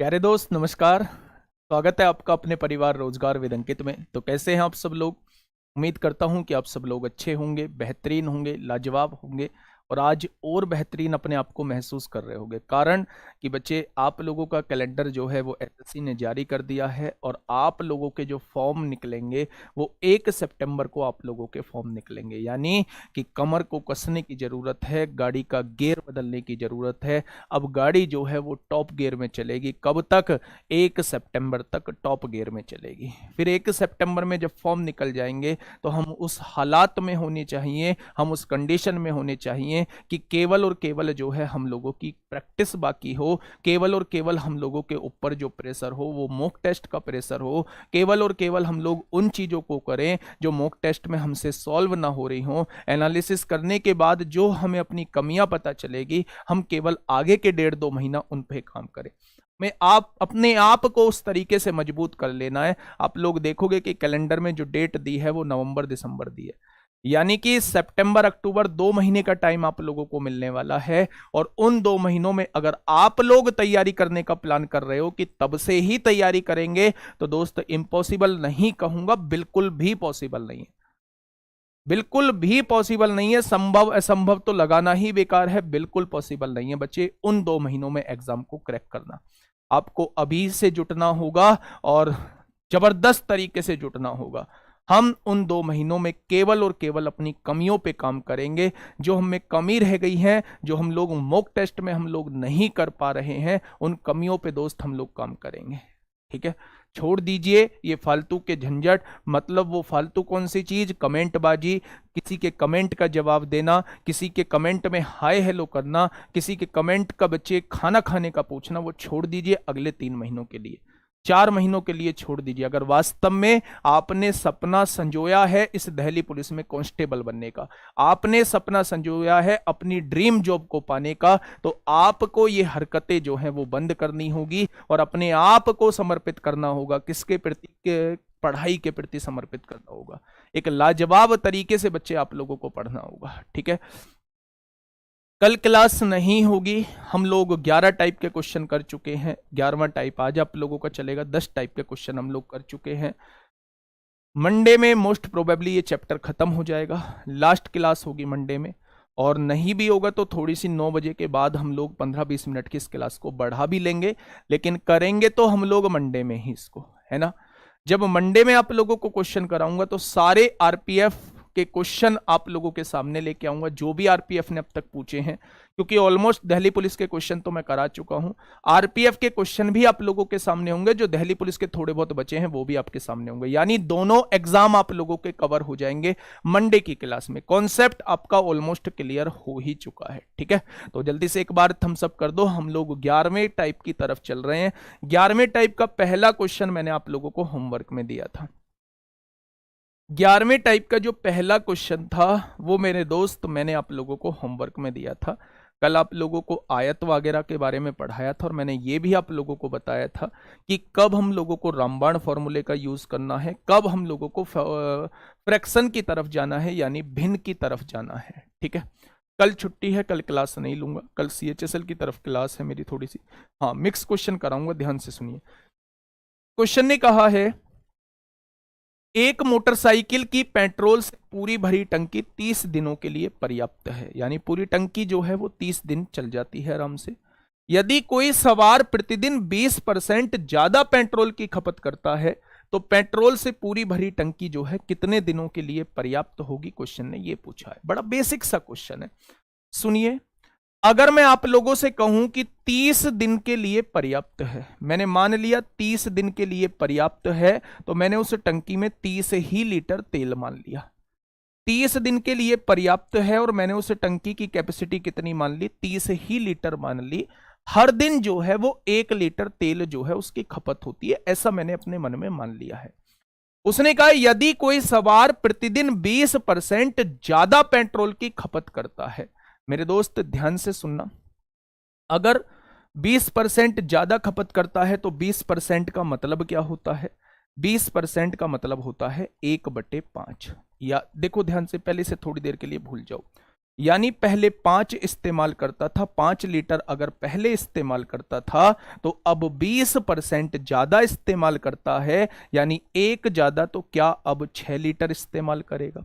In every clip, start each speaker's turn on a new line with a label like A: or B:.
A: प्यारे दोस्त नमस्कार। स्वागत है आपका अपने परिवार रोजगार विद अंकित में। तो कैसे हैं आप सब लोग? उम्मीद करता हूं कि आप सब लोग अच्छे होंगे, बेहतरीन होंगे, लाजवाब होंगे और आज और बेहतरीन अपने आप को महसूस कर रहे होंगे। कारण कि बच्चे आप लोगों का कैलेंडर जो है वो एसएससी ने जारी कर दिया है और आप लोगों के जो फॉर्म निकलेंगे वो 1 सितंबर को आप लोगों के फॉर्म निकलेंगे। यानी कि कमर को कसने की ज़रूरत है, गाड़ी का गियर बदलने की ज़रूरत है। अब गाड़ी जो है वो टॉप गियर में चलेगी। कब तक? 1 सितंबर तक टॉप गियर में चलेगी। फिर 1 सितंबर में जब फॉर्म निकल जाएंगे तो हम उस हालात में होने चाहिए, हम उस कंडीशन में होने चाहिए कि केवल और केवल जो है हम लोगों की प्रैक्टिस बाकी हो, केवल और केवल हम लोगों के ऊपर जो प्रेशर हो वो मॉक टेस्ट का प्रेशर हो, केवल और केवल हम लोग उन चीज़ों को करें जो मॉक टेस्ट में हमसे सॉल्व ना हो रही हो। एनालिसिस करने के बाद जो हमें अपनी कमियां पता चलेगी, हम केवल आगे के 1.5-2 महीना उन पे काम करें। में आप अपने आप को उस तरीके से मजबूत कर लेना है। आप लोग देखोगे कि कैलेंडर में जो डेट दी है वो नवंबर दिसंबर दी है, यानी कि सितंबर अक्टूबर 2 महीने का टाइम आप लोगों को मिलने वाला है। और उन 2 महीनों में अगर आप लोग तैयारी करने का प्लान कर रहे हो कि तब से ही तैयारी करेंगे, तो दोस्त इम्पॉसिबल नहीं कहूंगा, बिल्कुल भी पॉसिबल नहीं है। बिल्कुल भी पॉसिबल नहीं है। संभव असंभव तो लगाना ही बेकार है। बिल्कुल पॉसिबल नहीं है बच्चे उन 2 महीनों में एग्जाम को क्रैक करना। आपको अभी से जुटना होगा और जबरदस्त तरीके से जुटना होगा। हम उन 2 महीनों में केवल और केवल अपनी कमियों पे काम करेंगे। जो हमें कमी रह गई है, जो हम लोग मॉक टेस्ट में हम लोग नहीं कर पा रहे हैं, उन कमियों पे दोस्त हम लोग काम करेंगे। ठीक है, छोड़ दीजिए ये फालतू के झंझट। मतलब वो फालतू कौन सी चीज? कमेंटबाजी, किसी के कमेंट का जवाब देना, किसी के कमेंट में हाय हेलो करना, किसी के कमेंट का बच्चे खाना खाने का पूछना, वो छोड़ दीजिए अगले 3 महीनों के लिए, 4 महीनों के लिए छोड़ दीजिए। अगर वास्तव में आपने सपना संजोया है इस दिल्ली पुलिस में कांस्टेबल बनने का, आपने सपना संजोया है अपनी ड्रीम जॉब को पाने का, तो आपको ये हरकतें जो हैं वो बंद करनी होगी और अपने आप को समर्पित करना होगा। किसके प्रति? पढ़ाई के प्रति समर्पित करना होगा। एक लाजवाब तरीके से बच्चे आप लोगों को पढ़ना होगा। ठीक है, कल क्लास नहीं होगी। हम लोग 11 टाइप के क्वेश्चन कर चुके हैं। 11वां टाइप आज आप लोगों का चलेगा। 10 टाइप के क्वेश्चन हम लोग कर चुके हैं। मंडे में मोस्ट प्रोबेबली ये चैप्टर खत्म हो जाएगा। लास्ट क्लास होगी मंडे में, और नहीं भी होगा तो थोड़ी सी 9 बजे के बाद हम लोग 15-20 मिनट की इस क्लास को बढ़ा भी लेंगे, लेकिन करेंगे तो हम लोग मंडे में ही इसको, है ना। जब मंडे में आप लोगों को क्वेश्चन कराऊंगा तो सारे आरपीएफ के क्वेश्चन आप लोगों के सामने लेके आऊंगा, जो भी आरपीएफ ने अब तक पूछे हैं, क्योंकि ऑलमोस्ट दिल्ली पुलिस के क्वेश्चन तो मैं करा चुका हूं। आरपीएफ के क्वेश्चन भी आप लोगों के सामने होंगे, जो दिल्ली पुलिस के थोड़े बहुत बचे हैं वो भी आपके सामने होंगे। यानी दोनों एग्जाम आप लोगों के कवर हो जाएंगे मंडे की क्लास में। कॉन्सेप्ट आपका ऑलमोस्ट क्लियर हो ही चुका है। ठीक है, तो जल्दी से एक बार थम्स अप कर दो। हम लोग 11वें टाइप की तरफ चल रहे हैं। 11वें टाइप का पहला क्वेश्चन मैंने आप लोगों को होमवर्क में दिया था। 11वें टाइप का जो पहला क्वेश्चन था वो मेरे दोस्त मैंने आप लोगों को होमवर्क में दिया था। कल आप लोगों को आयत वगैरह के बारे में पढ़ाया था और मैंने ये भी आप लोगों को बताया था कि कब हम लोगों को रामबाण फॉर्मूले का यूज करना है, कब हम लोगों को फ्रैक्शन की तरफ जाना है, यानी भिन्न की तरफ जाना है। ठीक है, कल छुट्टी है, कल क्लास नहीं लूंगा। कल सीएचएसएल की तरफ क्लास है मेरी थोड़ी सी। हाँ, मिक्स क्वेश्चन कराऊंगा, ध्यान से सुनिए। क्वेश्चन ने कहा है एक मोटरसाइकिल की पेट्रोल से पूरी भरी टंकी 30 दिनों के लिए पर्याप्त है, यानी पूरी टंकी जो है वो 30 दिन चल जाती है आराम से। यदि कोई सवार प्रतिदिन 20% ज्यादा पेट्रोल की खपत करता है तो पेट्रोल से पूरी भरी टंकी जो है कितने दिनों के लिए पर्याप्त होगी? क्वेश्चन ने ये पूछा है। बड़ा बेसिक सा क्वेश्चन है, सुनिए। अगर मैं आप लोगों से कहूं कि 30 दिन के लिए पर्याप्त है, मैंने मान लिया 30 दिन के लिए पर्याप्त है, तो मैंने उस टंकी में 30 ही लीटर तेल मान लिया। 30 दिन के लिए पर्याप्त है और मैंने उस टंकी की कैपेसिटी कितनी मान ली? 30 ही लीटर मान ली। हर दिन जो है वो 1 लीटर तेल जो है उसकी खपत होती है, ऐसा मैंने अपने मन में मान लिया है। उसने कहा यदि कोई सवार प्रतिदिन 20% ज्यादा पेट्रोल की खपत करता है, मेरे दोस्त ध्यान से सुनना, अगर 20% ज्यादा खपत करता है तो 20% का मतलब क्या होता है? 20% का मतलब होता है 1/5। या देखो ध्यान से, पहले से थोड़ी देर के लिए भूल जाओ। यानी पहले 5 इस्तेमाल करता था, 5 लीटर अगर पहले इस्तेमाल करता था तो अब 20% ज्यादा इस्तेमाल करता है, यानी एक ज्यादा, तो क्या अब 6 लीटर इस्तेमाल करेगा।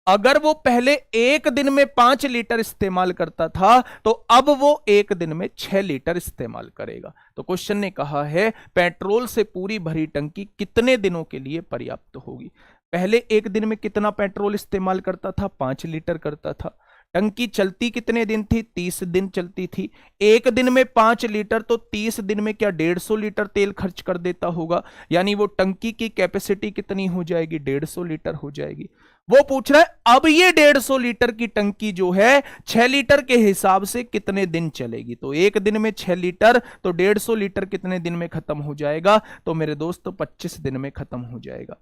A: अगर वो पहले एक दिन में 5 लीटर इस्तेमाल करता था तो अब वो एक दिन में 6 लीटर इस्तेमाल करेगा। तो क्वेश्चन ने कहा है पेट्रोल से पूरी भरी टंकी कितने दिनों के लिए पर्याप्त होगी। पहले एक दिन में कितना पेट्रोल इस्तेमाल करता था, 5 लीटर करता था। टंकी चलती कितने दिन थी, 30 दिन चलती थी। एक दिन में 5 लीटर, तो 30 दिन में क्या 150 लीटर तेल खर्च कर देता होगा, यानी वो टंकी की कैपेसिटी कितनी हो जाएगी, 150 लीटर हो जाएगी। वो पूछ रहा है अब ये 150 लीटर की टंकी जो है 6 लीटर के हिसाब से कितने दिन चलेगी। तो एक दिन में 6 लीटर, तो 150 लीटर कितने दिन में खत्म हो जाएगा, तो मेरे दोस्त 25 दिन में खत्म हो जाएगा।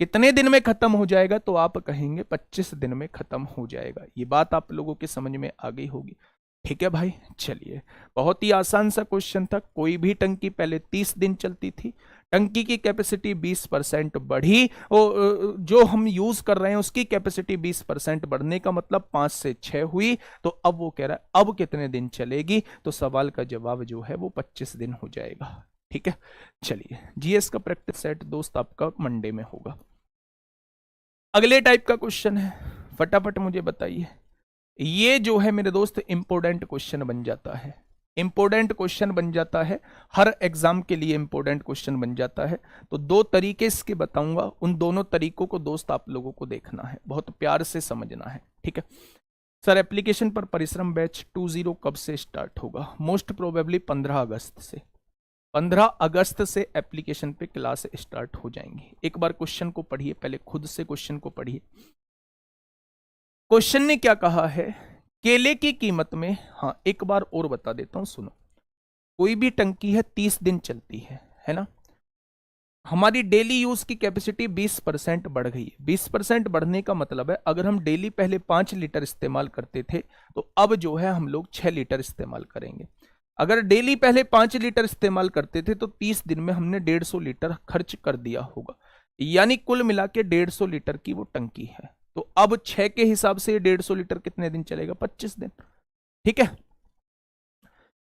A: कितने दिन में खत्म हो जाएगा, तो आप कहेंगे 25 दिन में खत्म हो जाएगा। ये बात आप लोगों के समझ में आ गई होगी। ठीक है भाई, चलिए, बहुत ही आसान सा क्वेश्चन था। कोई भी टंकी पहले 30 दिन चलती थी, टंकी की कैपेसिटी 20% बढ़ी, जो हम यूज कर रहे हैं उसकी कैपेसिटी 20% बढ़ने का मतलब 5 से 6 हुई, तो अब वो कह रहा है अब कितने दिन चलेगी, तो सवाल का जवाब जो है वो 25 दिन हो जाएगा। ठीक है, चलिए, जीएस का प्रैक्टिस सेट दोस्त आपका मंडे में होगा। अगले टाइप का क्वेश्चन है, फटाफट मुझे बताइए। ये जो है मेरे दोस्त इंपोर्टेंट क्वेश्चन बन जाता है, इंपोर्टेंट क्वेश्चन बन जाता है, हर एग्जाम के लिए इंपोर्टेंट क्वेश्चन बन जाता है। तो 2 तरीके इसके बताऊंगा, उन दोनों तरीकों को दोस्त आप लोगों को देखना है, बहुत प्यार से समझना है। ठीक है सर, एप्लीकेशन पर परिश्रम बैच 20 कब से स्टार्ट होगा। मोस्ट प्रोबेबली 15 अगस्त से। 15 अगस्त से एप्लीकेशन पे क्लास स्टार्ट हो जाएंगी। एक बार क्वेश्चन को पढ़िए, पहले खुद से क्वेश्चन को पढ़िए। क्वेश्चन ने क्या कहा है, केले की कीमत में, हाँ एक बार और बता देता हूं, सुनो। कोई भी टंकी है 30 दिन चलती है ना। हमारी डेली यूज की कैपेसिटी 20% बढ़ गई है। 20% बढ़ने का मतलब है अगर हम डेली पहले 5 लीटर इस्तेमाल करते थे तो अब जो है हम लोग 6 लीटर इस्तेमाल करेंगे। अगर डेली पहले 5 लीटर इस्तेमाल करते थे तो 30 दिन में हमने 150 लीटर खर्च कर दिया होगा, यानी कुल मिला के 150 लीटर की वो टंकी है। तो अब 6 के हिसाब से 150 लीटर कितने दिन चलेगा, 25 दिन। ठीक है,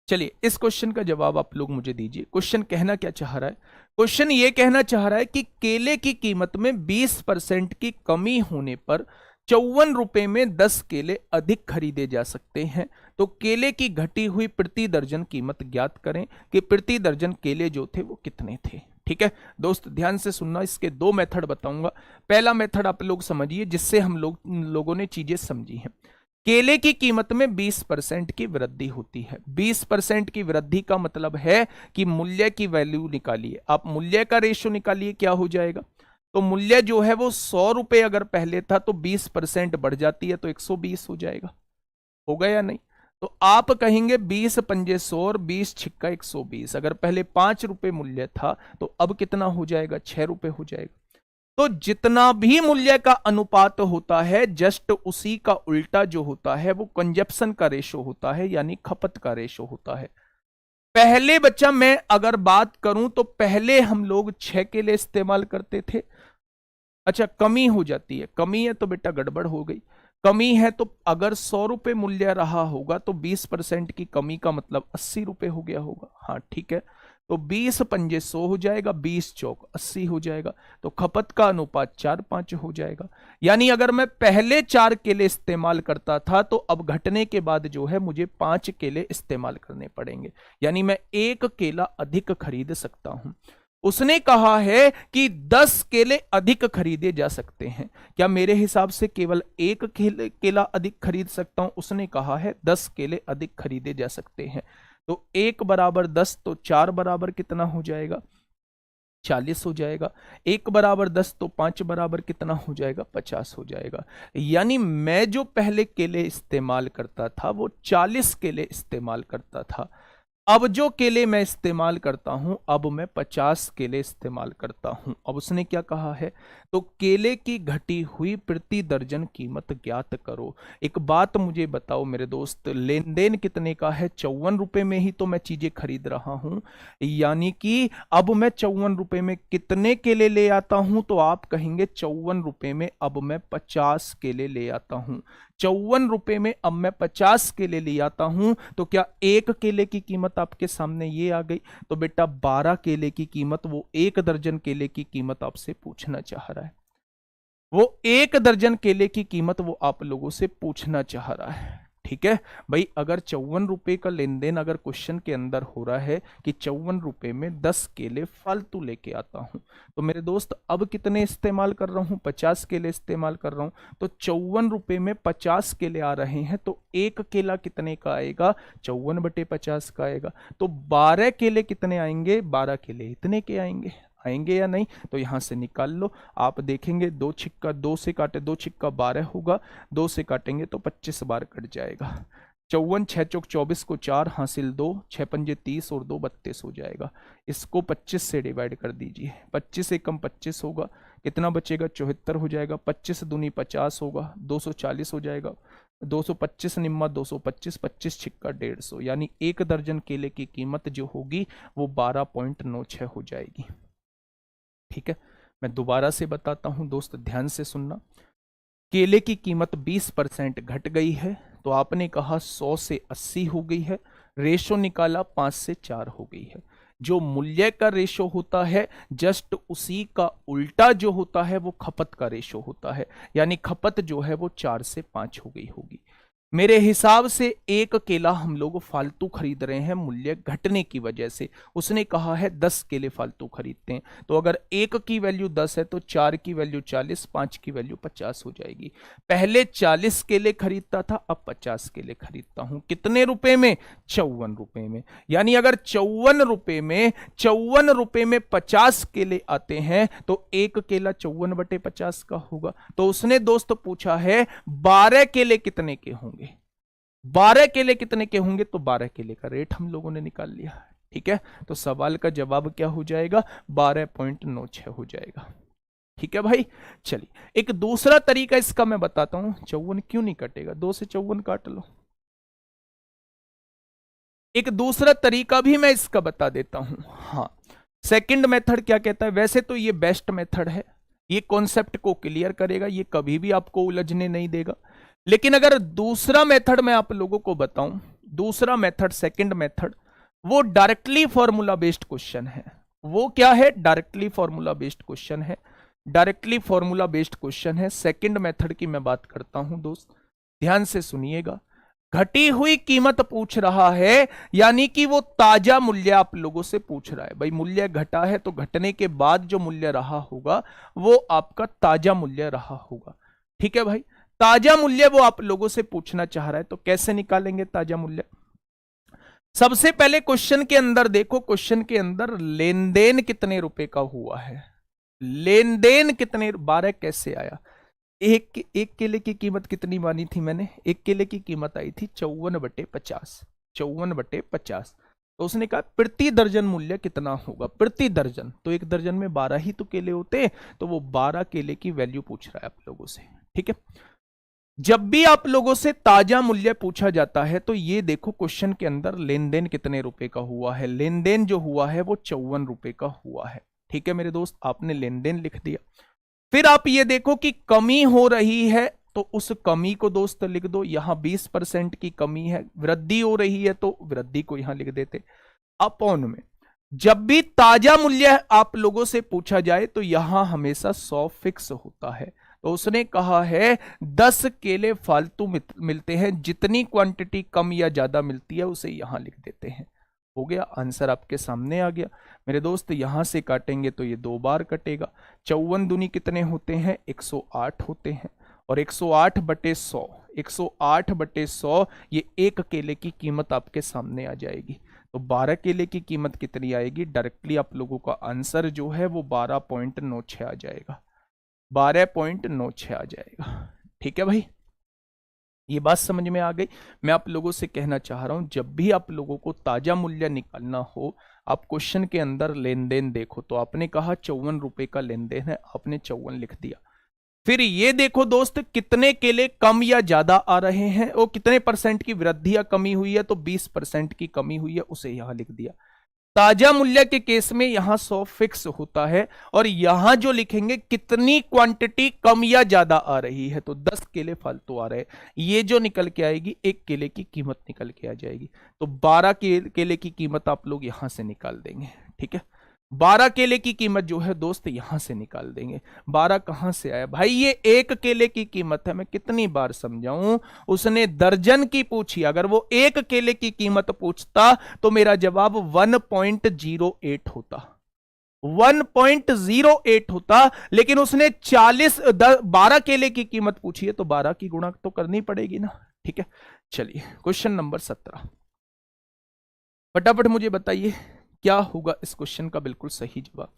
A: चलिए इस क्वेश्चन का जवाब आप लोग मुझे दीजिए। क्वेश्चन कहना क्या चाह रहा है, क्वेश्चन ये कहना चाह रहा है कि केले की कीमत में 20% की कमी होने पर 54 रुपए में 10 केले अधिक खरीदे जा सकते हैं। तो केले की घटी हुई प्रति दर्जन कीमत ज्ञात करें कि प्रति दर्जन केले जो थे वो कितने थे। ठीक है दोस्त, ध्यान से सुनना, इसके 2 मेथड बताऊंगा। पहला मेथड आप लोग समझिए जिससे हम लोगों ने चीजें समझी हैं। केले की कीमत में 20% की वृद्धि होती है। 20% की वृद्धि का मतलब है कि मूल्य की वैल्यू निकालिए, आप मूल्य का रेशो निकालिए, क्या हो जाएगा। तो मूल्य जो है वो 100 रुपए अगर पहले था तो 20% बढ़ जाती है तो 120 हो जाएगा। होगा या नहीं। तो आप कहेंगे 20 पंजे 100 और 20 छिक्का 120। अगर पहले 5 रुपए मूल्य था तो अब कितना हो जाएगा, 6 रुपए हो जाएगा। तो जितना भी मूल्य का अनुपात होता है जस्ट उसी का उल्टा जो होता है वो कंजप्शन का रेशो होता है, यानी खपत का रेशो होता है। पहले बच्चा मैं अगर बात करूं तो पहले हम लोग 6 के लिए इस्तेमाल करते थे। अच्छा, कमी हो जाती है, कमी है तो बेटा गड़बड़ हो गई। कमी है तो अगर 100 रुपए मूल्य रहा होगा तो 20% की कमी का मतलब 80 रुपए हो गया होगा। हाँ ठीक है, तो 20 पंजे 100 हो जाएगा, 20 चौक 80 हो जाएगा। तो खपत का अनुपात 4-5 हो जाएगा। यानी अगर मैं पहले 4 केले इस्तेमाल करता था तो अब घटने के बाद जो है मुझे 5 केले इस्तेमाल करने पड़ेंगे, यानी मैं 1 केला अधिक खरीद सकता हूं। उसने कहा है कि 10 केले अधिक खरीदे जा सकते हैं। क्या मेरे हिसाब से केवल 1 केला अधिक खरीद सकता हूं, उसने कहा है 10 केले अधिक खरीदे जा सकते हैं। तो 1 बराबर 10, तो 4 बराबर कितना हो जाएगा, 40 हो जाएगा। 1 बराबर 10 तो 5 बराबर कितना हो जाएगा, 50 हो जाएगा। यानी मैं जो पहले केले इस्तेमाल करता था वो 40 केले इस्तेमाल करता था, अब जो केले मैं इस्तेमाल करता हूं अब मैं 50 केले इस्तेमाल करता हूं। अब उसने क्या कहा है, तो केले की घटी हुई प्रति दर्जन कीमत ज्ञात करो। एक बात मुझे बताओ मेरे दोस्त, लेन देन कितने का है, 54 रुपए में ही तो मैं चीजें खरीद रहा हूं, यानी कि अब मैं 54 रुपए में कितने केले ले आता हूं, तो आप कहेंगे 54 रुपए में अब मैं 50 केले ले आता हूं। ₹54 में अब मैं 50 केले ले आता हूं तो क्या एक केले की कीमत आपके सामने ये आ गई। तो बेटा 12 केले की कीमत, वो 1 दर्जन केले की कीमत आपसे पूछना चाह रहा है। वो 1 दर्जन केले की कीमत वो आप लोगों से पूछना चाह रहा है। ठीक है भाई, अगर ₹54 का लेन देन अगर क्वेश्चन के अंदर हो रहा है कि ₹54 में 10 केले फालतू लेके आता हूं, तो मेरे दोस्त अब कितने इस्तेमाल कर रहा हूं, 50 केले इस्तेमाल कर रहा हूं। तो ₹54 में 50 केले आ रहे हैं, तो एक केला कितने का आएगा, 54/50 का आएगा। तो 12 केले कितने आएंगे, 12 केले इतने के आएंगे या नहीं। तो यहां से निकाल लो, आप देखेंगे 2 छिक्का 2 से काटे, 2 छिक्का 12 होगा, 2 से काटेंगे तो 25 बार कट जाएगा। 54 6 चौक 24 को 4 हासिल 2, 6 पंजे 30 और 2 32 हो जाएगा। इसको 25 से डिवाइड कर दीजिए, 25 एकम 25 होगा, कितना बचेगा 74 हो जाएगा। 25 दूनी 50 होगा, 240 हो जाएगा। 225 निम्मा 225, 25 छिक्का 150, यानी 1 दर्जन केले की कीमत जो होगी वो 12.96 हो जाएगी। ठीक है, मैं दोबारा से बताता हूं दोस्त, ध्यान से सुनना। केले की कीमत 20% घट गई है, तो आपने कहा 100 से 80 हो गई है। रेशो निकाला 5 से 4 हो गई है। जो मूल्य का रेशो होता है जस्ट उसी का उल्टा जो होता है वो खपत का रेशो होता है, यानी खपत जो है वो 4 से 5 हो गई होगी। मेरे हिसाब से एक केला हम लोग फालतू खरीद रहे हैं मूल्य घटने की वजह से। उसने कहा है 10 केले फालतू खरीदते हैं, तो अगर एक की वैल्यू 10 है तो 4 की वैल्यू 40, 5 की वैल्यू 50 हो जाएगी। पहले 40 केले खरीदता था, अब 50 केले खरीदता हूं। कितने रुपए में, ₹54 में। यानी अगर ₹54 में 50 केले आते हैं तो एक केला 54/50 का होगा। तो उसने दोस्त पूछा है 12 केले कितने के होंगे, 12 केले कितने के होंगे, तो 12 केले का रेट हम लोगों ने निकाल लिया। ठीक है, तो सवाल का जवाब क्या हो जाएगा, 12.96 हो जाएगा। ठीक है भाई, चलिए एक दूसरा तरीका इसका मैं बताता हूं। 54 क्यों नहीं कटेगा, 2 से 54 काट लो। एक दूसरा तरीका भी मैं इसका बता देता हूं। हाँ, सेकंड मेथड क्या कहता है, वैसे तो ये बेस्ट मेथड है, ये कॉन्सेप्ट को क्लियर करेगा, ये कभी भी आपको उलझने नहीं देगा। लेकिन अगर दूसरा मेथड मैं आप लोगों को बताऊं, दूसरा मेथड सेकंड मेथड, वो डायरेक्टली फॉर्मूला बेस्ड क्वेश्चन है। वो क्या है, डायरेक्टली फॉर्मूला बेस्ड क्वेश्चन है। डायरेक्टली फॉर्मूला बेस्ड क्वेश्चन है। सेकंड मेथड की मैं बात करता हूं दोस्त, ध्यान से सुनिएगा। घटी हुई कीमत पूछ रहा है, यानी कि वो ताजा मूल्य आप लोगों से पूछ रहा है। भाई मूल्य घटा है तो घटने के बाद जो मूल्य रहा होगा वो आपका ताजा मूल्य रहा होगा। ठीक है भाई, ताजा मूल्य वो आप लोगों से पूछना चाह रहा है, तो कैसे निकालेंगे ताजा मूल्य। सबसे पहले क्वेश्चन के अंदर देखो, क्वेश्चन के अंदर लेन देन कितने रुपए का हुआ है, लेन देन कितने, 12 कैसे आया। एक केले की कीमत कितनी मानी थी मैंने, एक केले की कीमत आई थी 54/50, 54/50। तो उसने कहा प्रति दर्जन मूल्य कितना होगा, प्रति दर्जन, तो एक दर्जन में 12 ही तो केले होते, तो वो 12 केले की वैल्यू पूछ रहा है आप लोगों से। ठीक है, जब भी आप लोगों से ताजा मूल्य पूछा जाता है तो ये देखो क्वेश्चन के अंदर लेन देन कितने रुपए का हुआ है, लेन देन जो हुआ है वो ₹54 का हुआ है। ठीक है मेरे दोस्त, आपने लेन देन लिख दिया। फिर आप ये देखो कि कमी हो रही है, तो उस कमी को दोस्त लिख दो, यहां 20% की कमी है। वृद्धि हो रही है तो वृद्धि को यहां लिख देते। अपॉन में जब भी ताजा मूल्य आप लोगों से पूछा जाए तो यहां हमेशा 100 फिक्स होता है। तो उसने कहा है 10 केले फालतू मिलते हैं, जितनी क्वांटिटी कम या ज्यादा मिलती है उसे यहां लिख देते हैं। हो गया, आंसर आपके सामने आ गया मेरे दोस्त। यहां से काटेंगे तो ये 2 बार कटेगा। 54 दूनी कितने होते हैं, 108 होते हैं, और 108/100, 108/100 ये एक केले की कीमत आपके सामने आ जाएगी। तो 12 केले की कीमत कितनी आएगी, डायरेक्टली आप लोगों का आंसर जो है वो 12.96 आ जाएगा, 12.96 आ जाएगा। ठीक है भाई, ये बात समझ में आ गई। मैं आप लोगों से कहना चाह रहा हूं, जब भी आप लोगों को ताजा मूल्य निकालना हो, आप क्वेश्चन के अंदर लेन देन देखो। तो आपने कहा ₹54 का लेन देन है, आपने 54 लिख दिया। फिर ये देखो दोस्त कितने केले कम या ज्यादा आ रहे हैं, वो कितने परसेंट की वृद्धि या कमी हुई है, तो 20% की कमी हुई है, उसे यहां लिख दिया। ताजा मूल्य के केस में यहां 100 फिक्स होता है, और यहां जो लिखेंगे कितनी क्वांटिटी कम या ज्यादा आ रही है, तो 10 केले फालतू आ रहे हैं, ये जो निकल के आएगी एक केले की कीमत निकल के आ जाएगी। तो 12 केले की कीमत आप लोग यहां से निकाल देंगे। ठीक है, 12 केले की कीमत जो है दोस्त यहां से निकाल देंगे। 12 कहां से आया भाई, ये एक केले की कीमत है, मैं कितनी बार समझाऊं। उसने दर्जन की पूछी, अगर वो एक केले की कीमत पूछता तो मेरा जवाब 1.08 होता, 1.08 होता। लेकिन उसने 12 केले की कीमत पूछी है, तो 12 की गुणा तो करनी पड़ेगी ना। ठीक है, चलिए क्वेश्चन नंबर 17, फटाफट मुझे बताइए क्या होगा इस क्वेश्चन का बिल्कुल सही जवाब।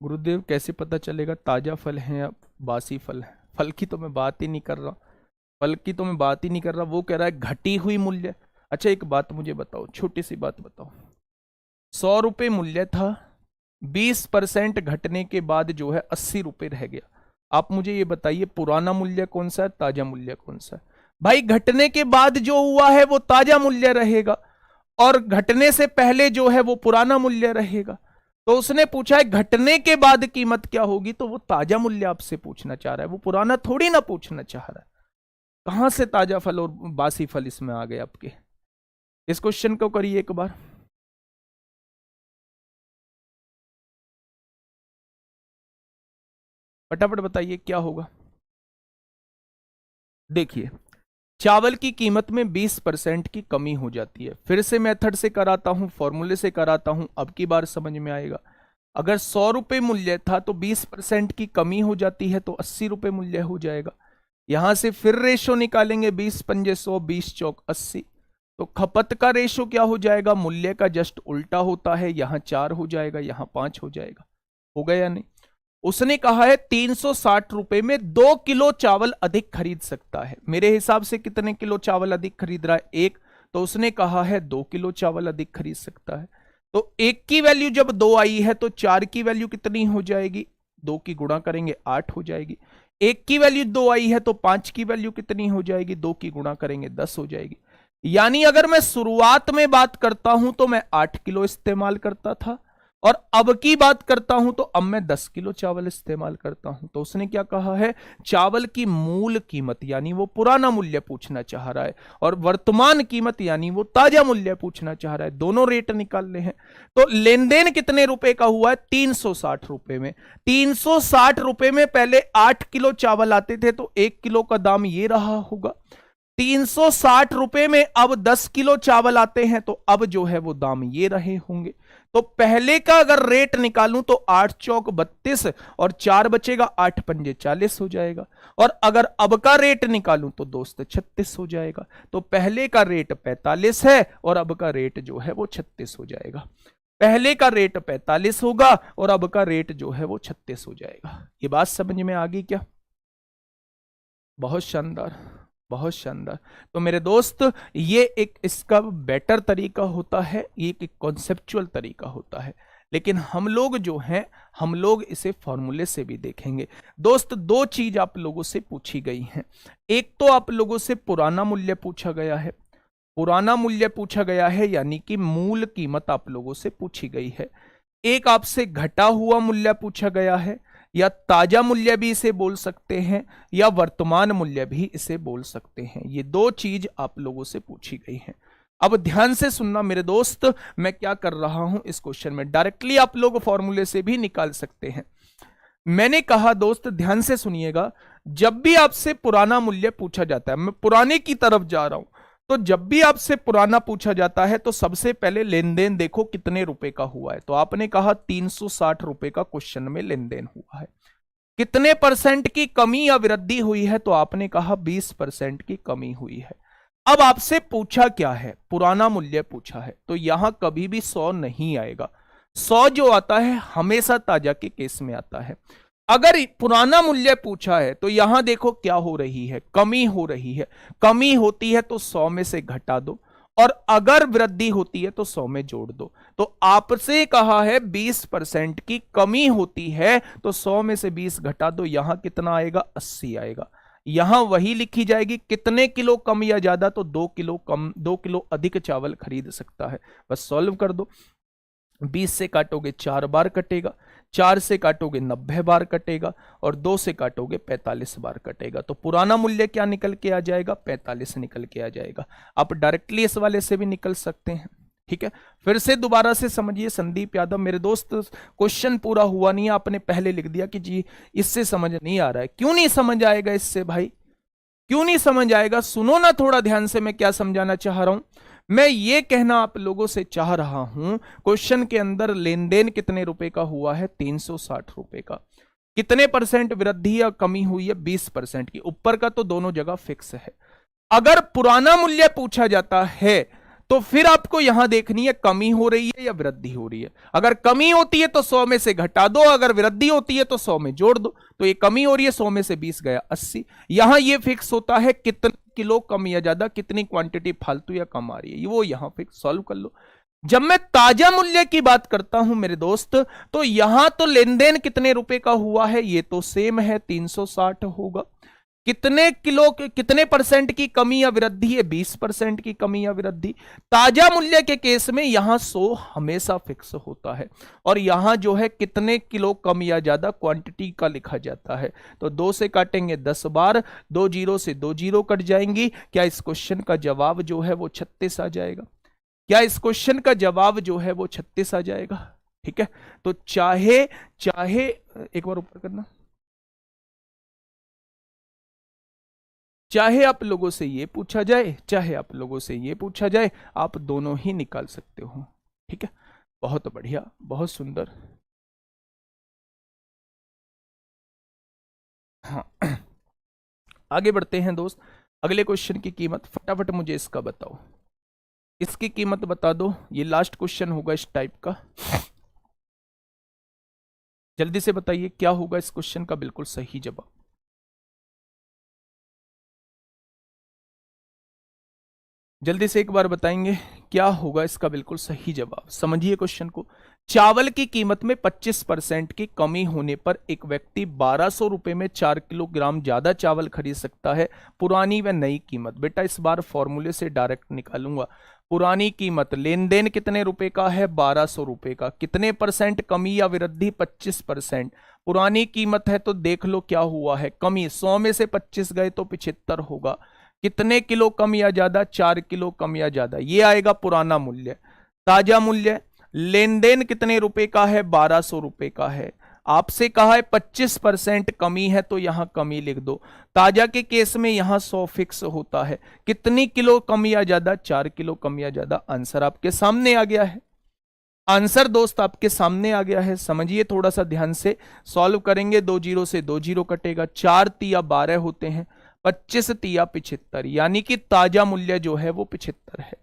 A: गुरुदेव कैसे पता चलेगा ताजा फल है या बासी फल है? फल की तो मैं बात ही नहीं कर रहा, फल की तो मैं बात ही नहीं कर रहा। वो कह रहा है घटी हुई मूल्य। अच्छा एक बात मुझे बताओ, छोटी सी बात बताओ, 100 रुपये मूल्य था, 20% घटने के बाद जो है 80 रुपये रह गया। आप मुझे ये बताइए पुराना मूल्य कौन सा है, ताजा मूल्य कौन सा है? भाई घटने के बाद जो हुआ है वो ताजा मूल्य रहेगा, और घटने से पहले जो है वो पुराना मूल्य रहेगा। तो उसने पूछा है घटने के बाद कीमत क्या होगी, तो वो ताजा मूल्य आपसे पूछना चाह रहा है, वो पुराना थोड़ी ना पूछना चाह रहा है। कहां से ताजा फल और बासी फल इसमें आ गए आपके? इस क्वेश्चन को करिए एक बार। फटाफट बताइए क्या होगा। देखिए चावल की कीमत में 20% की कमी हो जाती है। फिर से मेथड से कराता हूं, फॉर्मूले से कराता हूं, अब की बार समझ में आएगा। अगर 100 रुपये मूल्य था तो 20% की कमी हो जाती है, तो 80 रुपये मूल्य हो जाएगा। यहां से फिर रेशो निकालेंगे, 20 पंजे 100, 20 चौक 80। तो खपत का रेशो क्या हो जाएगा, मूल्य का जस्ट उल्टा होता है, यहां 4 हो जाएगा, यहां 5 हो जाएगा। हो गया या नहीं? उसने कहा है 360 रुपए में 2 किलो चावल अधिक खरीद सकता है। मेरे हिसाब से कितने किलो चावल अधिक खरीद रहा है, एक। तो उसने कहा है 2 किलो चावल अधिक खरीद सकता है। तो एक की वैल्यू जब 2 आई है तो 4 की वैल्यू कितनी हो जाएगी, 2 की गुणा करेंगे 8 हो जाएगी। एक की वैल्यू 2 आई है तो 5 की वैल्यू कितनी हो जाएगी, 2 की गुणा करेंगे 10 हो जाएगी। यानी अगर मैं शुरुआत में बात करता हूं तो मैं 8 किलो इस्तेमाल करता था, और अब की बात करता हूं तो अब मैं 10 किलो चावल इस्तेमाल करता हूं। तो उसने क्या कहा है, चावल की मूल कीमत यानी वो पुराना मूल्य पूछना चाह रहा है, और वर्तमान कीमत यानी वो ताजा मूल्य पूछना चाह रहा है। दोनों रेट निकालने हैं। तो लेन देन कितने रुपए का हुआ है, 360 रुपए में। 360 रुपए में पहले 8 किलो चावल आते थे, तो 1 किलो का दाम ये रहा होगा। 360 रुपए में अब 10 किलो चावल आते हैं, तो अब जो है वो दाम ये रहे होंगे। तो पहले का अगर रेट निकालूं तो 8 चौक 32 और 4 बचेगा, 8 पंजे 40 हो जाएगा। और अगर अब का रेट निकालूं तो दोस्त 36 हो जाएगा। तो पहले का रेट 45 है और अब का रेट जो है वो 36 हो जाएगा। पहले का रेट 45 होगा और अब का रेट जो है वो 36 हो जाएगा। ये बात समझ में आ गई क्या? बहुत शानदार, बहुत शानदार। तो मेरे दोस्त ये एक इसका बेटर तरीका होता है, ये एक कॉन्सेप्चुअल तरीका होता है। लेकिन हम लोग जो हैं, हम लोग इसे फॉर्मूले से भी देखेंगे। दोस्त दो चीज आप लोगों से पूछी गई हैं। एक तो आप लोगों से पुराना मूल्य पूछा गया है, पुराना मूल्य पूछा गया है यानी कि मूल कीमत आप लोगों से पूछी गई है। एक आपसे घटा हुआ मूल्य पूछा गया है, या ताजा मूल्य भी इसे बोल सकते हैं, या वर्तमान मूल्य भी इसे बोल सकते हैं। ये दो चीज आप लोगों से पूछी गई हैं। अब ध्यान से सुनना मेरे दोस्त, मैं क्या कर रहा हूं इस क्वेश्चन में। डायरेक्टली आप लोग फॉर्मूले से भी निकाल सकते हैं। मैंने कहा दोस्त ध्यान से सुनिएगा, जब भी आपसे पुराना मूल्य पूछा जाता है, मैं पुराने की तरफ जा रहा हूं, तो जब भी आपसे पुराना पूछा जाता है तो सबसे पहले लेन देन देखो कितने रुपए का हुआ है। तो आपने कहा 360 रुपए का क्वेश्चन में लेन देन हुआ है। कितने परसेंट की कमी या वृद्धि हुई है, तो आपने कहा 20% की कमी हुई है। अब आपसे पूछा क्या है, पुराना मूल्य पूछा है, तो यहां कभी भी 100 नहीं आएगा। 100 जो आता है हमेशा ताजा के केस में आता है। अगर पुराना मूल्य पूछा है तो यहां देखो क्या हो रही है, कमी हो रही है। कमी होती है तो 100 में से घटा दो, और अगर वृद्धि होती है तो 100 में जोड़ दो। तो आपसे कहा है 20% की कमी होती है, तो 100 में से 20 घटा दो, यहां कितना आएगा, 80 आएगा। यहां वही लिखी जाएगी, कितने किलो कम या ज्यादा, तो 2 किलो कम, 2 किलो अधिक चावल खरीद सकता है। बस सॉल्व कर दो। 20 से काटोगे 4 बार कटेगा, 4 से काटोगे 90 बार कटेगा, और 2 से काटोगे 45 बार कटेगा। तो पुराना मूल्य क्या निकल के आ जाएगा, 45 निकल के आ जाएगा। आप डायरेक्टली इस वाले से भी निकल सकते हैं, ठीक है। फिर से दोबारा से समझिए संदीप यादव, मेरे दोस्त क्वेश्चन पूरा हुआ नहीं है, आपने पहले लिख दिया कि जी इससे समझ नहीं आ रहा है। क्यों नहीं समझ आएगा इससे भाई, क्यों नहीं समझ आएगा? सुनो ना थोड़ा ध्यान से, मैं क्या समझाना चाह रहा हूं। मैं ये कहना आप लोगों से चाह रहा हूं, क्वेश्चन के अंदर लेन देन कितने रुपए का हुआ है, 360 रुपए का। कितने परसेंट वृद्धि या कमी हुई है, 20% की। ऊपर का तो दोनों जगह फिक्स है। अगर पुराना मूल्य पूछा जाता है तो फिर आपको यहां देखनी है कमी हो रही है या वृद्धि हो रही है। अगर कमी होती है तो 100 में से घटा दो, अगर वृद्धि होती है तो 100 में जोड़ दो। तो ये कमी हो रही है, 100 में से 20 गया 80। यहां ये फिक्स होता है कितने किलो कम या ज्यादा, कितनी क्वांटिटी फालतू या कम आ रही है, वो यहां फिक्स। सॉल्व कर लो। जब मैं ताजा मूल्य की बात करता हूं मेरे दोस्त, तो यहां तो लेन देन कितने रुपए का हुआ है, ये तो सेम है, 360 होगा। कितने किलो कितने परसेंट की कमी या वृद्धि है, 20% की कमी या वृद्धि। ताजा मूल्य के केस में यहां 100 हमेशा फिक्स होता है, और यहां जो है कितने किलो कम या ज्यादा क्वांटिटी का लिखा जाता है। तो 2 से काटेंगे 10 बार, 2 जीरो से 2 जीरो कट जाएंगी। क्या इस क्वेश्चन का जवाब जो है वो 36 आ जाएगा? क्या इस क्वेश्चन का जवाब जो है वो 36 आ जाएगा? ठीक है। तो चाहे चाहे एक बार ऊपर करना, चाहे आप लोगों से ये पूछा जाए, चाहे आप लोगों से ये पूछा जाए, आप दोनों ही निकाल सकते हो। ठीक है, बहुत बढ़िया, बहुत सुंदर। हाँ आगे बढ़ते हैं दोस्त। अगले क्वेश्चन की कीमत फटाफट मुझे इसका बताओ, इसकी कीमत बता दो। ये लास्ट क्वेश्चन होगा इस टाइप का। जल्दी से बताइए क्या होगा इस क्वेश्चन का बिल्कुल सही जवाब। जल्दी से एक बार बताएंगे क्या होगा इसका बिल्कुल सही जवाब। समझिए क्वेश्चन को। चावल की कीमत में 25% की कमी होने पर एक व्यक्ति 1200 रुपए में 4 किलोग्राम ज्यादा चावल खरीद सकता है। पुरानी व नई कीमत, बेटा इस बार फॉर्मूले से डायरेक्ट निकालूंगा। पुरानी कीमत, लेन देन कितने रुपए का है, 1200 रुपए का। कितने परसेंट कमी या वृद्धि, 25%। पुरानी कीमत है तो देख लो क्या हुआ है, कमी 100 में से 25 गए तो 75 होगा। कितने किलो कम या ज्यादा, 4 किलो कम या ज्यादा, ये आएगा पुराना मूल्य। ताजा मूल्य, लेन देन कितने रुपए का है, 1200 रुपए का है। आपसे कहा है 25% कमी है तो यहां कमी लिख दो। ताजा के केस में यहां 100 फिक्स होता है। कितनी किलो कम या ज्यादा, 4 किलो कम या ज्यादा। आंसर आपके सामने आ गया है। आंसर दोस्त आपके सामने आ गया है। समझिए थोड़ा सा ध्यान से, सॉल्व करेंगे। 2 जीरो से 2 जीरो कटेगा, 4 तिया 12 होते हैं, 25 तिया 75, यानी कि ताजा मूल्य जो है वो 75 है।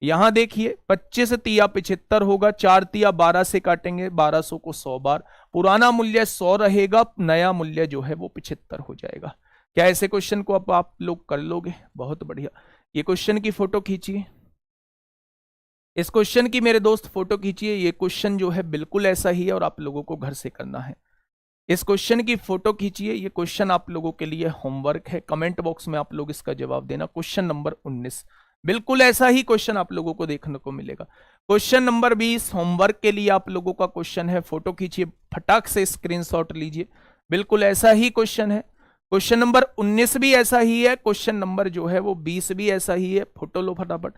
A: यहां देखिए 25 तिया 75 होगा, 4 तिया 12 से काटेंगे, 1200 को 100 बार। पुराना मूल्य 100 रहेगा, नया मूल्य जो है वो 75 हो जाएगा। क्या ऐसे क्वेश्चन को अब आप लोग कर लोगे? बहुत बढ़िया। ये क्वेश्चन की फोटो खींचिए, इस क्वेश्चन की मेरे दोस्त फोटो खींचिए। ये क्वेश्चन जो है बिल्कुल ऐसा ही है और आप लोगों को घर से करना है। इस क्वेश्चन की फोटो खींचिए। ये क्वेश्चन आप लोगों के लिए होमवर्क है। कमेंट बॉक्स में आप लोग इसका जवाब देना। क्वेश्चन नंबर 19, बिल्कुल ऐसा ही क्वेश्चन आप लोगों को देखने को मिलेगा। क्वेश्चन नंबर 20 होमवर्क के लिए आप लोगों का क्वेश्चन है। फोटो खींचिए, फटाक से स्क्रीनशॉट लीजिए। बिल्कुल ऐसा ही क्वेश्चन है। क्वेश्चन नंबर 19 भी ऐसा ही है। क्वेश्चन नंबर जो है वो 20 भी ऐसा ही है। फोटो लो फटाफट।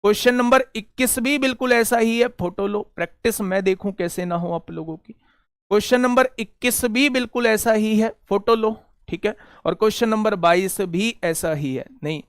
A: क्वेश्चन नंबर 21 भी बिल्कुल ऐसा ही है। फोटो लो, प्रैक्टिस मैं देखूं कैसे ना हो आप लोगों की। क्वेश्चन नंबर 21 भी बिल्कुल ऐसा ही है। फोटो लो, ठीक है। और क्वेश्चन नंबर 22 भी ऐसा ही है। नहीं,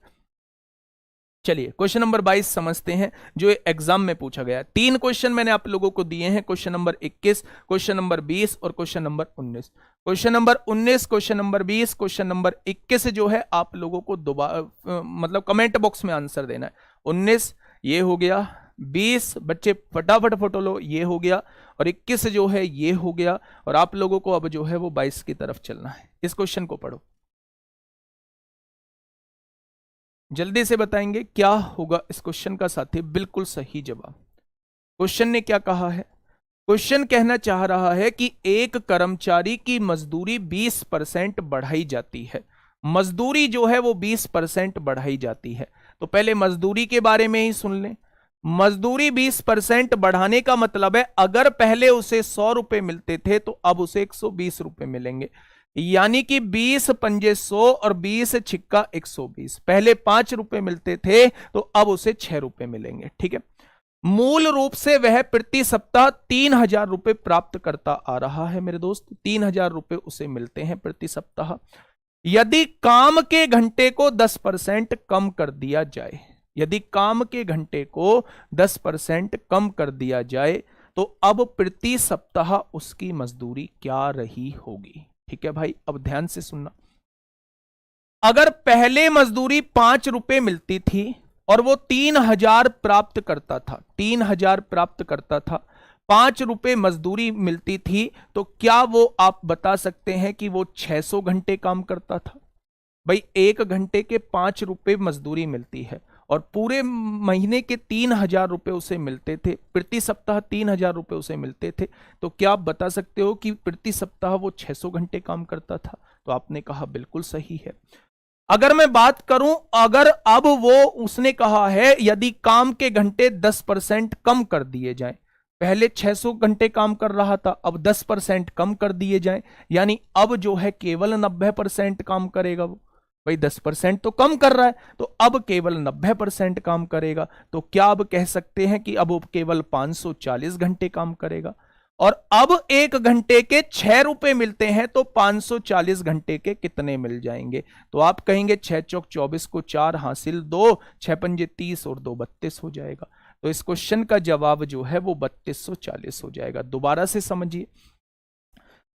A: चलिए क्वेश्चन नंबर 22 समझते हैं जो एग्जाम में पूछा गया। 3 क्वेश्चन मैंने आप लोगों को दिए हैं, क्वेश्चन नंबर 21, क्वेश्चन नंबर 20 और question number 19। Question number 19, question number 20, question number 21 जो है आप लोगों को दोबारा मतलब कमेंट बॉक्स में आंसर देना है। 19 ये हो गया, 20 बच्चे फटाफट फोटो लो, ये हो गया, और 21 जो है ये हो गया। और आप लोगों को अब जो है वो 22 की तरफ चलना है। इस क्वेश्चन को पढ़ो, जल्दी से बताएंगे क्या होगा इस क्वेश्चन का साथी बिल्कुल सही जवाब। क्वेश्चन ने क्या कहा है? क्वेश्चन कहना चाह रहा है कि एक कर्मचारी की मजदूरी 20% बढ़ाई जाती है। मजदूरी जो है वो 20% बढ़ाई जाती है। तो पहले मजदूरी के बारे में ही सुन लें। मजदूरी 20% बढ़ाने का मतलब है अगर पहले उसे 100 रुपए मिलते थे तो अब उसे 120 रुपए मिलेंगे, यानी कि 20 पंजे 100 और 20 छिक्का 120। पहले 5 रुपए मिलते थे तो अब उसे 6 रुपए मिलेंगे। ठीक है, मूल रूप से वह प्रति सप्ताह 3000 रुपए प्राप्त करता आ रहा है मेरे दोस्त। 3000 रुपए उसे मिलते हैं प्रति सप्ताह। यदि काम के घंटे को 10% कम कर दिया जाए, यदि काम के घंटे को 10% कम कर दिया जाए तो अब प्रति सप्ताह उसकी मजदूरी क्या रही होगी। ठीक है भाई, अब ध्यान से सुनना। अगर पहले मजदूरी 5 रुपए मिलती थी और वो 3000 प्राप्त करता था, 3000 प्राप्त करता था, 5 रुपए मजदूरी मिलती थी, तो क्या वो आप बता सकते हैं कि वो 600 घंटे काम करता था? भाई 1 घंटे के 5 रुपए मजदूरी मिलती है और पूरे महीने के 3000 रुपए उसे मिलते थे, प्रति सप्ताह 3000 रुपए उसे मिलते थे, तो क्या आप बता सकते हो कि प्रति सप्ताह वो 600 घंटे काम करता था? तो आपने कहा बिल्कुल सही है। अगर मैं बात करूं, अगर अब वो उसने कहा है यदि काम के घंटे 10% कम कर दिए जाएं, पहले 600 घंटे काम कर रहा था, अब 10% कम कर दिए जाएं, यानी अब जो है केवल 90% काम करेगा वो। भाई 10% तो कम कर रहा है, तो अब केवल 90% काम करेगा। तो क्या अब कह सकते हैं कि अब वो केवल 540 घंटे काम करेगा? और अब 1 घंटे के 6 रुपए मिलते हैं, तो 540 घंटे के कितने मिल जाएंगे? तो आप कहेंगे 6 चौक 24 को 4 हासिल 2, 6 पंजे 30 और 2 32 हो जाएगा। तो इस क्वेश्चन का जवाब जो है वो 3240 हो जाएगा। दोबारा से समझिए,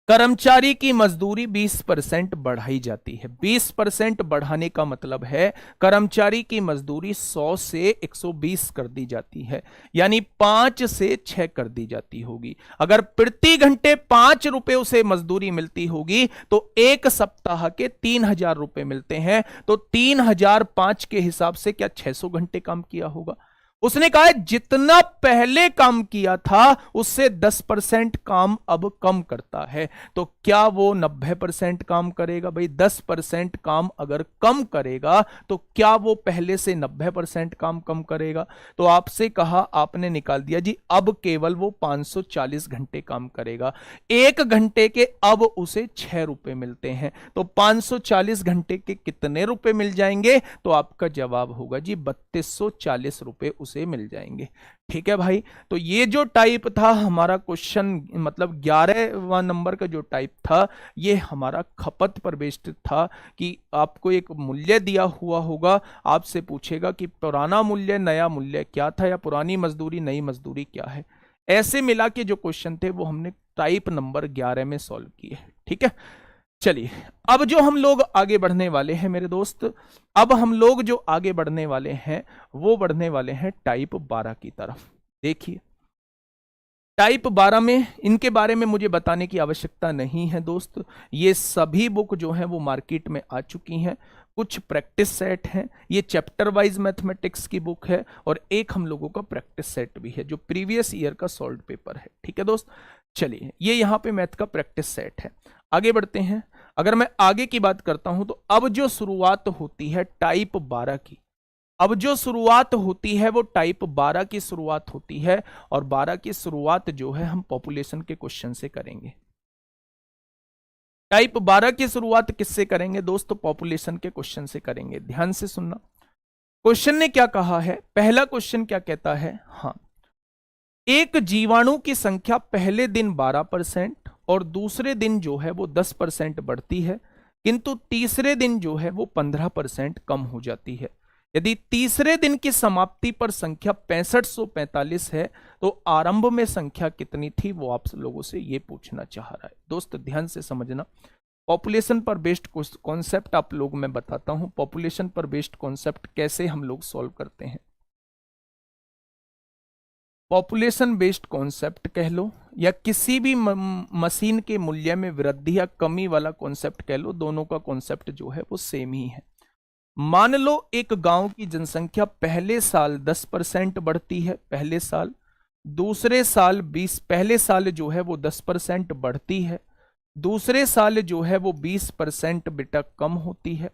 A: कर्मचारी की मजदूरी 20% बढ़ाई जाती है। 20% बढ़ाने का मतलब है कर्मचारी की मजदूरी 100 से 120 कर दी जाती है, यानी 5 से 6 कर दी जाती होगी। अगर प्रति घंटे 5 रुपए उसे मजदूरी मिलती होगी तो 1 सप्ताह के 3000 रुपए मिलते हैं, तो 3000 5 के हिसाब से क्या 600 घंटे काम किया होगा? उसने कहा है जितना पहले काम किया था उससे 10% काम अब कम करता है, तो क्या वो 90% काम करेगा? भाई 10% काम अगर कम करेगा तो क्या वो पहले से 90% काम कम करेगा? तो आपसे कहा, आपने निकाल दिया जी, अब केवल वो 540 घंटे काम करेगा। 1 घंटे के अब उसे 6 रुपए मिलते हैं, तो 540 घंटे के कितने रुपए मिल जाएंगे? तो आपका जवाब होगा जी 3240 रुपए उसे मिल जाएंगे। ठीक है भाई, तो ये जो टाइप था हमारा क्वेश्चन, मतलब 11वां नंबर का जो टाइप था, ये हमारा खपत पर बेस्ड था कि आपको एक मूल्य दिया हुआ होगा, आपसे पूछेगा कि पुराना मूल्य नया मूल्य क्या था, या पुरानी मजदूरी नई मजदूरी क्या है। ऐसे मिला के जो क्वेश्चन थे वो हमने टाइप नंबर 11 में सॉल्व किए। ठीक है, चलिए अब जो हम लोग आगे बढ़ने वाले हैं मेरे दोस्त, अब हम लोग जो आगे बढ़ने वाले हैं वो बढ़ने वाले हैं टाइप 12 की तरफ। देखिए टाइप 12 में इनके बारे में मुझे बताने की आवश्यकता नहीं है दोस्त, ये सभी बुक जो हैं वो मार्केट में आ चुकी हैं। कुछ प्रैक्टिस सेट हैं, ये चैप्टर वाइज मैथमेटिक्स की बुक है, और एक हम लोगों का प्रैक्टिस सेट भी है जो प्रीवियस ईयर का सॉल्व पेपर है। ठीक है दोस्त, चलिए ये यहां पे मैथ का प्रैक्टिस सेट है। आगे बढ़ते हैं। अगर मैं आगे की बात करता हूं तो अब जो शुरुआत होती है टाइप 12 की, अब जो शुरुआत होती है वो टाइप 12 की शुरुआत होती है, और 12 की शुरुआत जो है हम पॉपुलेशन के क्वेश्चन से करेंगे। टाइप 12 की शुरुआत किससे करेंगे दोस्तों? पॉपुलेशन के क्वेश्चन से करेंगे। ध्यान से सुनना, क्वेश्चन ने क्या कहा है। पहला क्वेश्चन क्या कहता है, हाँ, एक जीवाणु की संख्या पहले दिन 12% और दूसरे दिन जो है वो 10% बढ़ती है, किंतु तीसरे दिन जो है वो 15% कम हो जाती है। यदि तीसरे दिन की समाप्ति पर संख्या 6545 है तो आरंभ में संख्या कितनी थी, वो आप लोगों से ये पूछना चाह रहा है। दोस्त ध्यान से समझना, पॉपुलेशन पर बेस्ड कॉन्सेप्ट आप लोग मैं बताता हूं, पॉपुलेशन पर बेस्ड कॉन्सेप्ट कैसे हम लोग सॉल्व करते हैं। पॉपुलेशन बेस्ड कॉन्सेप्ट कह लो या किसी भी मशीन के मूल्य में वृद्धि या कमी वाला कॉन्सेप्ट कह लो, दोनों का कॉन्सेप्ट जो है वो सेम ही है। मान लो एक गांव की जनसंख्या पहले साल 10% बढ़ती है, पहले साल, दूसरे साल 20, पहले साल जो है वो 10% बढ़ती है, दूसरे साल जो है वो 20% बेटा कम होती है,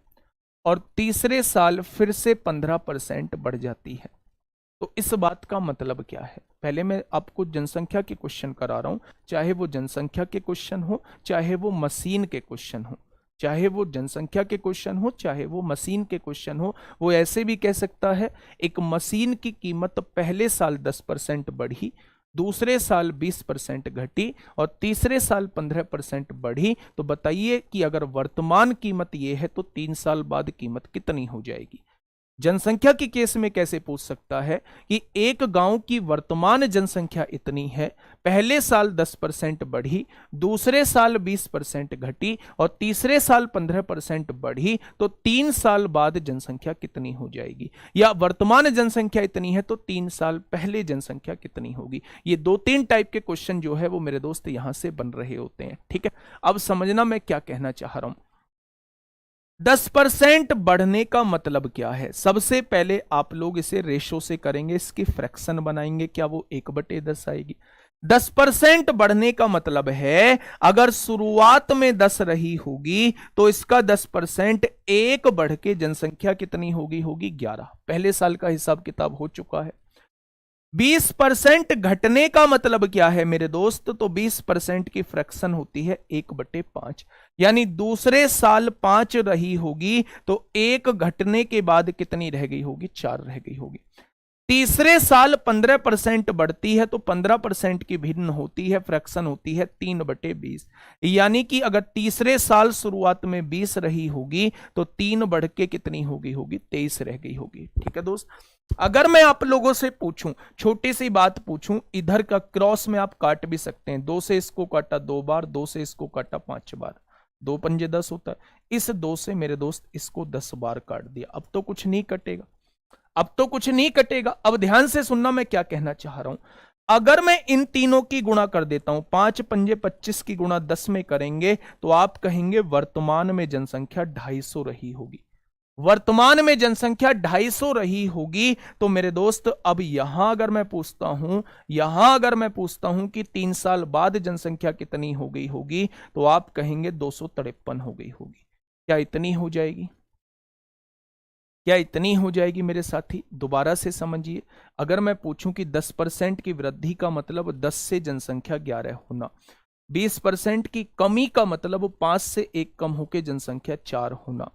A: और तीसरे साल फिर से 15% बढ़ जाती है। तो इस बात का मतलब क्या है? पहले मैं आपको जनसंख्या के क्वेश्चन करा रहा हूं, चाहे वो जनसंख्या के क्वेश्चन हो, चाहे वो मशीन के क्वेश्चन हो, चाहे वो जनसंख्या के क्वेश्चन हो, चाहे वो मशीन के क्वेश्चन हो। वो ऐसे भी कह सकता है एक मशीन की कीमत पहले साल 10% बढ़ी, दूसरे साल 20% घटी, और तीसरे साल 15% बढ़ी। तो बताइए कि अगर वर्तमान कीमत ये है तो 3 साल बाद कीमत कितनी हो जाएगी? जनसंख्या के केस में कैसे पूछ सकता है कि एक गांव की वर्तमान जनसंख्या इतनी है, पहले साल 10% बढ़ी, दूसरे साल 20% घटी, और तीसरे साल 15% बढ़ी, तो 3 साल बाद जनसंख्या कितनी हो जाएगी? या वर्तमान जनसंख्या इतनी है तो 3 साल पहले जनसंख्या कितनी होगी? ये 2-3 टाइप के क्वेश्चन जो है वो मेरे दोस्त यहां से बन रहे होते हैं। ठीक है, अब समझना मैं क्या कहना चाह रहा हूं। 10% बढ़ने का मतलब क्या है? सबसे पहले आप लोग इसे रेशो से करेंगे, इसकी फ्रैक्शन बनाएंगे, क्या वो 1/10 आएगी? 10% बढ़ने का मतलब है अगर शुरुआत में 10 रही होगी तो इसका 10% एक बढ़ के जनसंख्या कितनी होगी? होगी 11। पहले साल का हिसाब किताब हो चुका है। 20% घटने का मतलब क्या है मेरे दोस्त? तो 20% की फ्रैक्शन होती है 1/5, यानी दूसरे साल 5 रही होगी तो एक घटने के बाद कितनी रह गई होगी? 4 रह गई होगी। तीसरे साल 15% बढ़ती है तो 15% की भिन्न होती है, फ्रैक्शन होती है 3/20, यानी कि अगर तीसरे साल शुरुआत में 20 रही होगी तो 3 बढ़ के कितनी होगी? होगी 23 रह गई होगी। ठीक है दोस्त, अगर मैं आप लोगों से पूछूं, छोटी सी बात पूछूं, इधर का क्रॉस में आप काट भी सकते हैं। 2 से इसको काटा 2 बार, 2 से इसको काटा 5 बार, 2 पंजे 10 होता है। इस 2 से मेरे दोस्त इसको 10 बार काट दिया, अब तो कुछ नहीं कटेगा, अब तो कुछ नहीं कटेगा। अब ध्यान से सुनना मैं क्या कहना चाह रहा हूं। अगर मैं इन तीनों की गुणा कर देता हूं, 5 पंजे 25 की गुणा 10 में करेंगे तो आप कहेंगे वर्तमान में जनसंख्या 250 रही होगी। वर्तमान में जनसंख्या 250 रही होगी। तो मेरे दोस्त अब यहां अगर मैं पूछता हूं, यहां अगर मैं पूछता हूं कि 3 साल बाद जनसंख्या कितनी हो गई होगी, तो आप कहेंगे 253 हो गई होगी। क्या इतनी हो जाएगी? क्या इतनी हो जाएगी मेरे साथी? दोबारा से समझिए, अगर मैं पूछूं कि 10% की वृद्धि का मतलब 10 से जनसंख्या 11 होना, 20% की कमी का मतलब 5 से 1 कम होकर जनसंख्या 4 होना,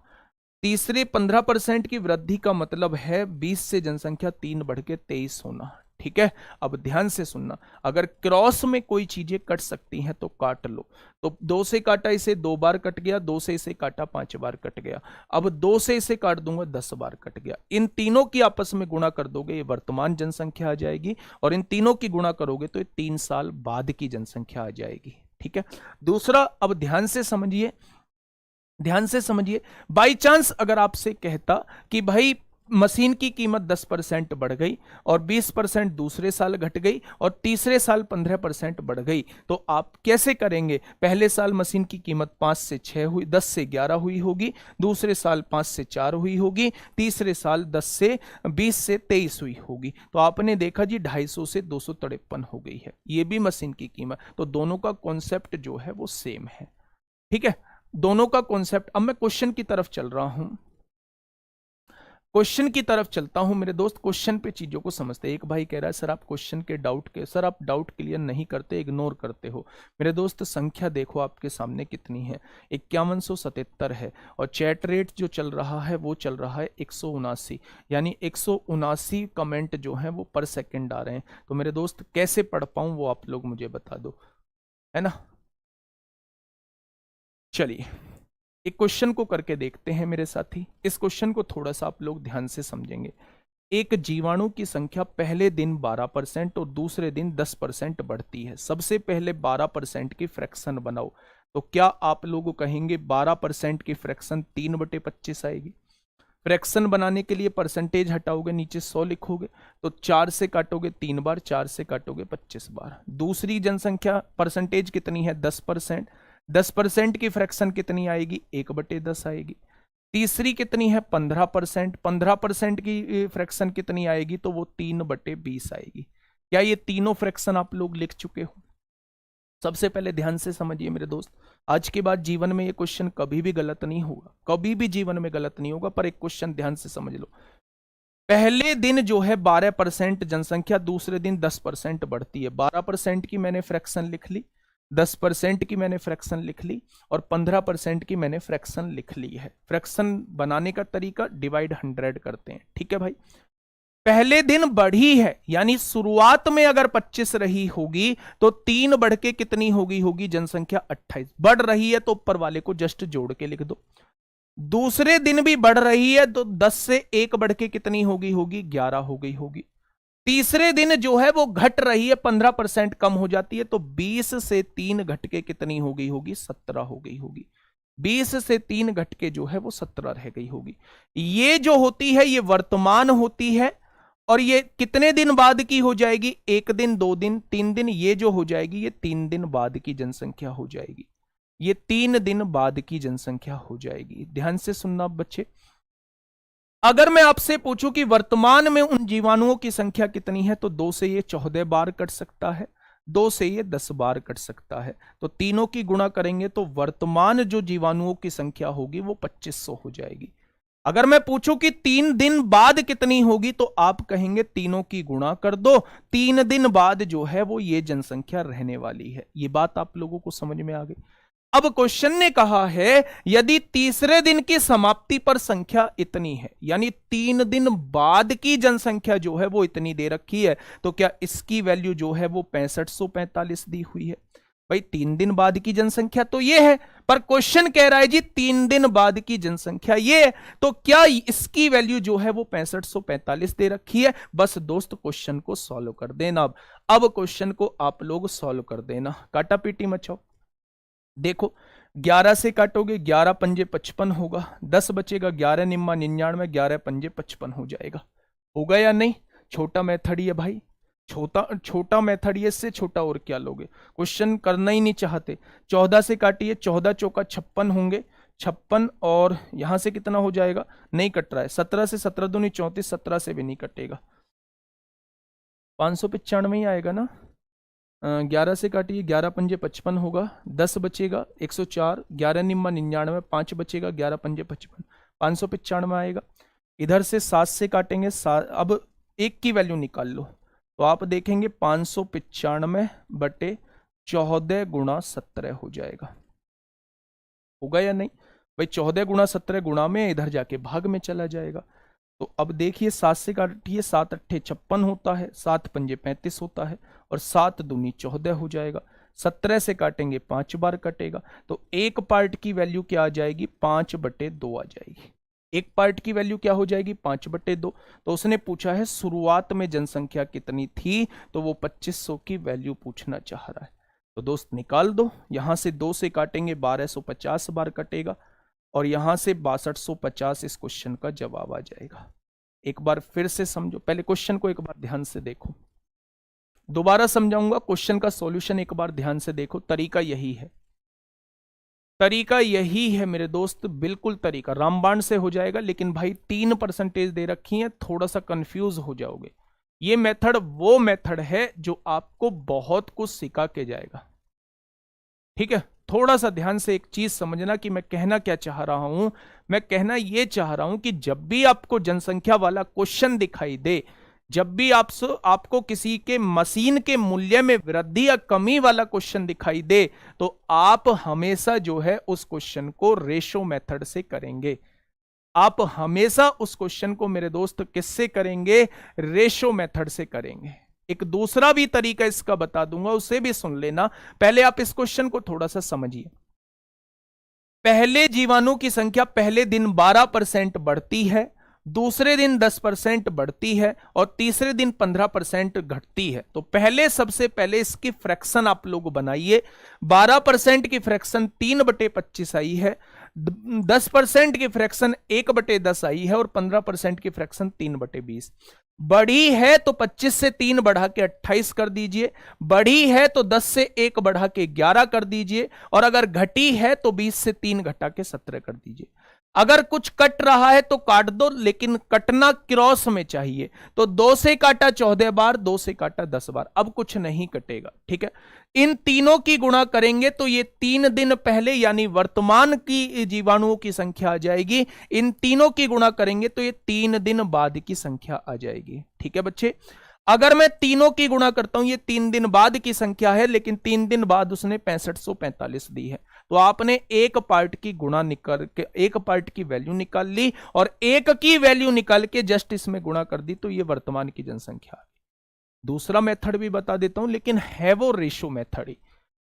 A: तीसरे 15% की वृद्धि का मतलब है 20 से जनसंख्या 3 बढ़ के 23 होना। ठीक है, अब ध्यान से सुनना, अगर क्रॉस में कोई चीजें कट सकती हैं तो काट लो। तो 2 से काटा इसे 2 बार कट गया, 2 से इसे काटा 5 बार कट गया, अब 2 से इसे काट दूंगा 10 बार कट गया। इन तीनों की आपस में गुणा कर दोगे, ये वर्तमान जनसंख्या आ जाएगी, और इन तीनों की गुणा करोगे तो ये 3 साल बाद की जनसंख्या आ जाएगी। ठीक है, दूसरा, अब ध्यान से समझिए, ध्यान से समझिए, बाई चांस अगर आपसे कहता कि भाई मशीन की कीमत 10% बढ़ गई और 20% दूसरे साल घट गई और तीसरे साल 15% बढ़ गई, तो आप कैसे करेंगे? पहले साल मशीन की कीमत 5 से 6 हुई, 10 से 11 हुई होगी, दूसरे साल 5 से 4 हुई होगी, तीसरे साल 10 से 20 से 23 हुई होगी। तो आपने देखा जी 250 से 253 हो गई है, ये भी मशीन की कीमत। तो दोनों का कॉन्सेप्ट जो है वो सेम है। ठीक है, दोनों का कॉन्सेप्ट। अब मैं क्वेश्चन की तरफ चल रहा हूं, क्वेश्चन की तरफ चलता हूं मेरे दोस्त। क्वेश्चन पे चीजों को समझते। एक भाई कह रहा है सर आप क्वेश्चन के डाउट के, सर आप डाउट क्लियर नहीं करते, इग्नोर करते हो। मेरे दोस्त संख्या देखो आपके सामने कितनी है, 5177 है, और चैट रेट जो चल रहा है वो चल रहा है 179, यानी 179 कमेंट जो है वो पर सेकेंड आ रहे हैं। तो मेरे दोस्त कैसे पढ़ पाऊं वो आप लोग मुझे बता दो, है ना। चलिए एक क्वेश्चन को करके देखते हैं मेरे साथी। इस क्वेश्चन को थोड़ा सा आप लोग ध्यान से समझेंगे। एक जीवाणु की संख्या पहले दिन 12% और दूसरे दिन 10% बढ़ती है। सबसे पहले 12% की फ्रैक्शन बनाओ। तो क्या आप लोग कहेंगे 12% की फ्रैक्शन 3/25 आएगी? फ्रैक्शन बनाने के लिए परसेंटेज हटाओगे, नीचे 100 लिखोगे, तो 4 से काटोगे 3 बार, 4 से काटोगे 25 बार। दूसरी जनसंख्या परसेंटेज कितनी है? 10%। 10% की फ्रैक्शन कितनी आएगी? 1/10 आएगी। तीसरी कितनी है? 15%। 15% की फ्रैक्शन कितनी आएगी? तो वो 3/20 आएगी। क्या ये तीनों फ्रैक्शन आप लोग लिख चुके हो? सबसे पहले ध्यान से समझिए मेरे दोस्त, आज के बाद जीवन में ये क्वेश्चन कभी भी गलत नहीं होगा, कभी भी जीवन में गलत नहीं होगा, पर एक क्वेश्चन ध्यान से समझ लो। पहले दिन जो है 12% जनसंख्या दूसरे दिन 10% बढ़ती है। 12% की मैंने फ्रैक्शन लिख ली, 10% की मैंने फ्रैक्शन लिख ली और 15% की मैंने फ्रैक्शन लिख ली है। फ्रैक्शन बनाने का तरीका डिवाइड 100 करते हैं, ठीक है भाई। पहले दिन बढ़ी है, यानी शुरुआत में अगर 25 रही होगी तो 3 बढ़ के कितनी होगी जनसंख्या 28। बढ़ रही है तो ऊपर वाले को जस्ट जोड़ के लिख दो। दूसरे दिन भी बढ़ रही है तो 10 से 1 बढ़ के कितनी होगी 11 हो गई होगी। तीसरे दिन जो है वो घट रही है, 15% कम हो जाती है, तो 20 से 3 घट के कितनी हो गई होगी 17 हो गई होगी। 20 से 3 घट के जो है वो 17 रह गई होगी। ये जो होती है ये वर्तमान होती है, और ये कितने दिन बाद की हो जाएगी, 1 दिन 2 दिन 3 दिन, ये जो हो जाएगी ये 3 दिन बाद की जनसंख्या हो जाएगी। ये 3 दिन बाद की जनसंख्या हो जाएगी। ध्यान से सुनना बच्चे, अगर मैं आपसे पूछूं कि वर्तमान में उन जीवाणुओं की संख्या कितनी है, तो 2 से ये 14 बार कट सकता है, 2 से ये 10 बार कट सकता है, तो तीनों की गुणा करेंगे तो वर्तमान जो जीवाणुओं की संख्या होगी वो 2500 हो जाएगी। अगर मैं पूछूं कि 3 दिन बाद कितनी होगी, तो आप कहेंगे तीनों की गुणा कर दो, 3 दिन बाद जो है वो ये जनसंख्या रहने वाली है। ये बात आप लोगों को समझ में आ गई। अब क्वेश्चन ने कहा है यदि तीसरे दिन की समाप्ति पर संख्या इतनी है, यानी 3 दिन बाद की जनसंख्या जो है वो इतनी दे रखी है, तो क्या इसकी वैल्यू जो है वो 6545 दी हुई है। भाई 3 दिन बाद की जनसंख्या तो ये है, पर क्वेश्चन कह रहा है जी 3 दिन बाद की जनसंख्या ये है, तो क्या इसकी वैल्यू जो है वो 6545 दे रखी है। बस दोस्त क्वेश्चन को सॉल्व कर देना। अब क्वेश्चन को आप लोग सॉल्व कर देना, काटा पीटी मचाओ। देखो 11 से काटोगे 11 पंजे 55 होगा, 10 बचेगा, 11 निम्मा 99, 11 पंजे 55 हो जाएगा। होगा या नहीं। छोटा मेथड ही है भाई, छोटा मेथड ही है, इससे छोटा और क्या लोगे। क्वेश्चन करना ही नहीं चाहते। 14 से काटिए, 14 चौका 56 होंगे, 56 और यहां से कितना हो जाएगा, नहीं कट रहा है। 17 से 17 दूनी 34, 17 से भी नहीं कटेगा, 595 ही आएगा ना। 11 से काटिए, 11 पंजे 55 होगा, 10 बचेगा 104, 11 निम्मा 99, 5 बचेगा, 11 पंजे 55, 595 आएगा। इधर से 7 से काटेंगे, अब 1 की वैल्यू निकाल लो, तो आप देखेंगे 595 बटे 14 गुणा 17 हो जाएगा। होगा या नहीं भाई। 14 गुणा 17 गुणा में इधर जाके भाग में चला जाएगा। तो अब देखिए 7 से काटिए, 7 अट्ठे 56 होता है, 7 पंजे 35 होता है, और 7 दूनी 14 हो जाएगा। 17 से काटेंगे 5 बार कटेगा, तो एक पार्ट की वैल्यू क्या आ जाएगी, 5/2 आ जाएगी। एक पार्ट की वैल्यू क्या हो जाएगी, 5/2। तो उसने पूछा है शुरुआत में जनसंख्या कितनी थी, तो वो 2500 की वैल्यू पूछना चाह रहा है। तो दोस्त निकाल दो, यहां से 2 से काटेंगे 1250 बार कटेगा, और यहां से 6250 इस क्वेश्चन का जवाब आ जाएगा। एक बार फिर से समझो, पहले क्वेश्चन को एक बार ध्यान से देखो, दोबारा समझाऊंगा। क्वेश्चन का सॉल्यूशन एक बार ध्यान से देखो। तरीका यही है, तरीका यही है मेरे दोस्त, बिल्कुल तरीका रामबाण से हो जाएगा। लेकिन भाई 3% दे रखी है, थोड़ा सा कंफ्यूज हो जाओगे। ये मेथड वो मेथड है जो आपको बहुत कुछ सिखा के जाएगा, ठीक है। थोड़ा सा ध्यान से एक चीज समझना कि मैं कहना क्या चाह रहा हूं। मैं कहना यह चाह रहा हूं कि जब भी आपको जनसंख्या वाला क्वेश्चन दिखाई दे, जब भी आपको किसी के मशीन के मूल्य में वृद्धि या कमी वाला क्वेश्चन दिखाई दे, तो आप हमेशा जो है उस क्वेश्चन को रेशो मेथड से करेंगे। आप हमेशा उस क्वेश्चन को मेरे दोस्त किससे करेंगे, रेशो मेथड से करेंगे। एक दूसरा भी तरीका इसका बता दूंगा, उसे भी सुन लेना। पहले आप इस क्वेश्चन को थोड़ा सा समझिए। पहले जीवाणु की संख्या पहले दिन 12% बढ़ती है, दूसरे दिन 10% बढ़ती है, और तीसरे दिन 15% घटती है। तो पहले सबसे पहले इसकी फ्रैक्शन आप लोग बनाइए। 12% की फ्रैक्शन 3/25 आई है, 10% की फ्रैक्शन 1/10 आई है, और 15% की फ्रैक्शन 3/20। बढ़ी है तो 25 से 3 बढ़ा के 28 कर दीजिए, बढ़ी है तो 10 से 1 बढ़ा के 11 कर दीजिए, और अगर घटी है तो 20 से 3 घटा के 17 कर दीजिए। अगर कुछ कट रहा है तो काट दो, लेकिन कटना क्रॉस में चाहिए। तो 2 से काटा 14 बार, 2 से काटा 10 बार, अब कुछ नहीं कटेगा। ठीक है, इन तीनों की गुणा करेंगे तो ये 3 दिन पहले यानी वर्तमान की जीवाणुओं की संख्या आ जाएगी। इन तीनों की गुणा करेंगे तो ये 3 दिन बाद की संख्या आ जाएगी। ठीक है बच्चे, अगर मैं तीनों की गुणा करता हूं, ये 3 दिन बाद की संख्या है, लेकिन 3 दिन बाद उसने 6545 दी है, तो आपने एक पार्ट की गुणा निकाल के, एक पार्ट की वैल्यू निकाल ली और एक की वैल्यू निकाल के जस्ट इसमें गुणा कर दी, तो ये वर्तमान की जनसंख्या आ गई। दूसरा मेथड भी बता देता हूं, लेकिन है वो रेशो मेथड ही।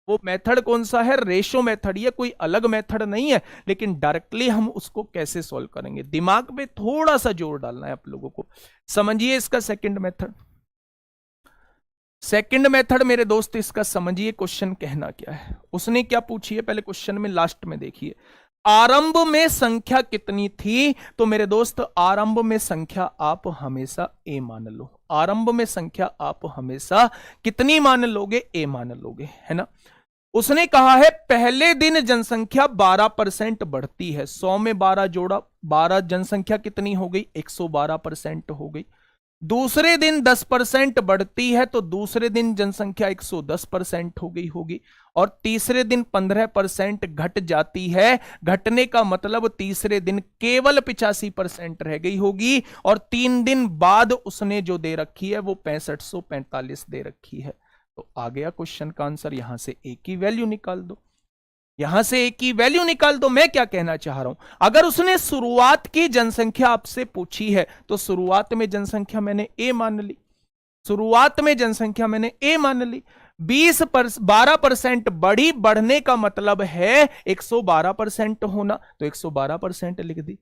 A: वो मेथड कौन सा है? Ratio method. ये कोई अलग मेथड नहीं है, लेकिन डायरेक्टली हम उसको कैसे सॉल्व करेंगे, दिमाग पे थोड़ा सा जोर डालना है आप लोगों को। समझिए इसका सेकंड मेथड। सेकंड मेथड मेरे दोस्त, इसका समझिए क्वेश्चन कहना क्या है। उसने क्या पूछी है, पहले क्वेश्चन में लास्ट में देखिए, आरंभ में संख्या कितनी थी? तो मेरे दोस्त आरंभ में संख्या आप हमेशा ए मान लो। आरंभ में संख्या आप हमेशा कितनी मान लोगे? ए मान लोगे, है ना। उसने कहा है पहले दिन जनसंख्या 12% बढ़ती है, 100 में 12 जोड़ा, 12 जनसंख्या कितनी हो गई? 112% हो गई। दूसरे दिन 10% बढ़ती है, तो दूसरे दिन जनसंख्या 110% हो गई होगी। और तीसरे दिन 15% घट जाती है, घटने का मतलब तीसरे दिन केवल 85% रह गई होगी। और 3 दिन बाद उसने जो दे रखी है वो 6545 दे रखी है। तो आ गया क्वेश्चन का आंसर। यहां से ए की वैल्यू निकाल दो, यहां से ए की वैल्यू निकाल दो। मैं क्या कहना चाह रहा हूं, अगर उसने शुरुआत की जनसंख्या आपसे पूछी है तो शुरुआत में जनसंख्या मैंने ए मान ली, शुरुआत में जनसंख्या मैंने ए मान ली। 12% बढ़ी, बढ़ने का मतलब है 112% होना, तो 112% लिख दी।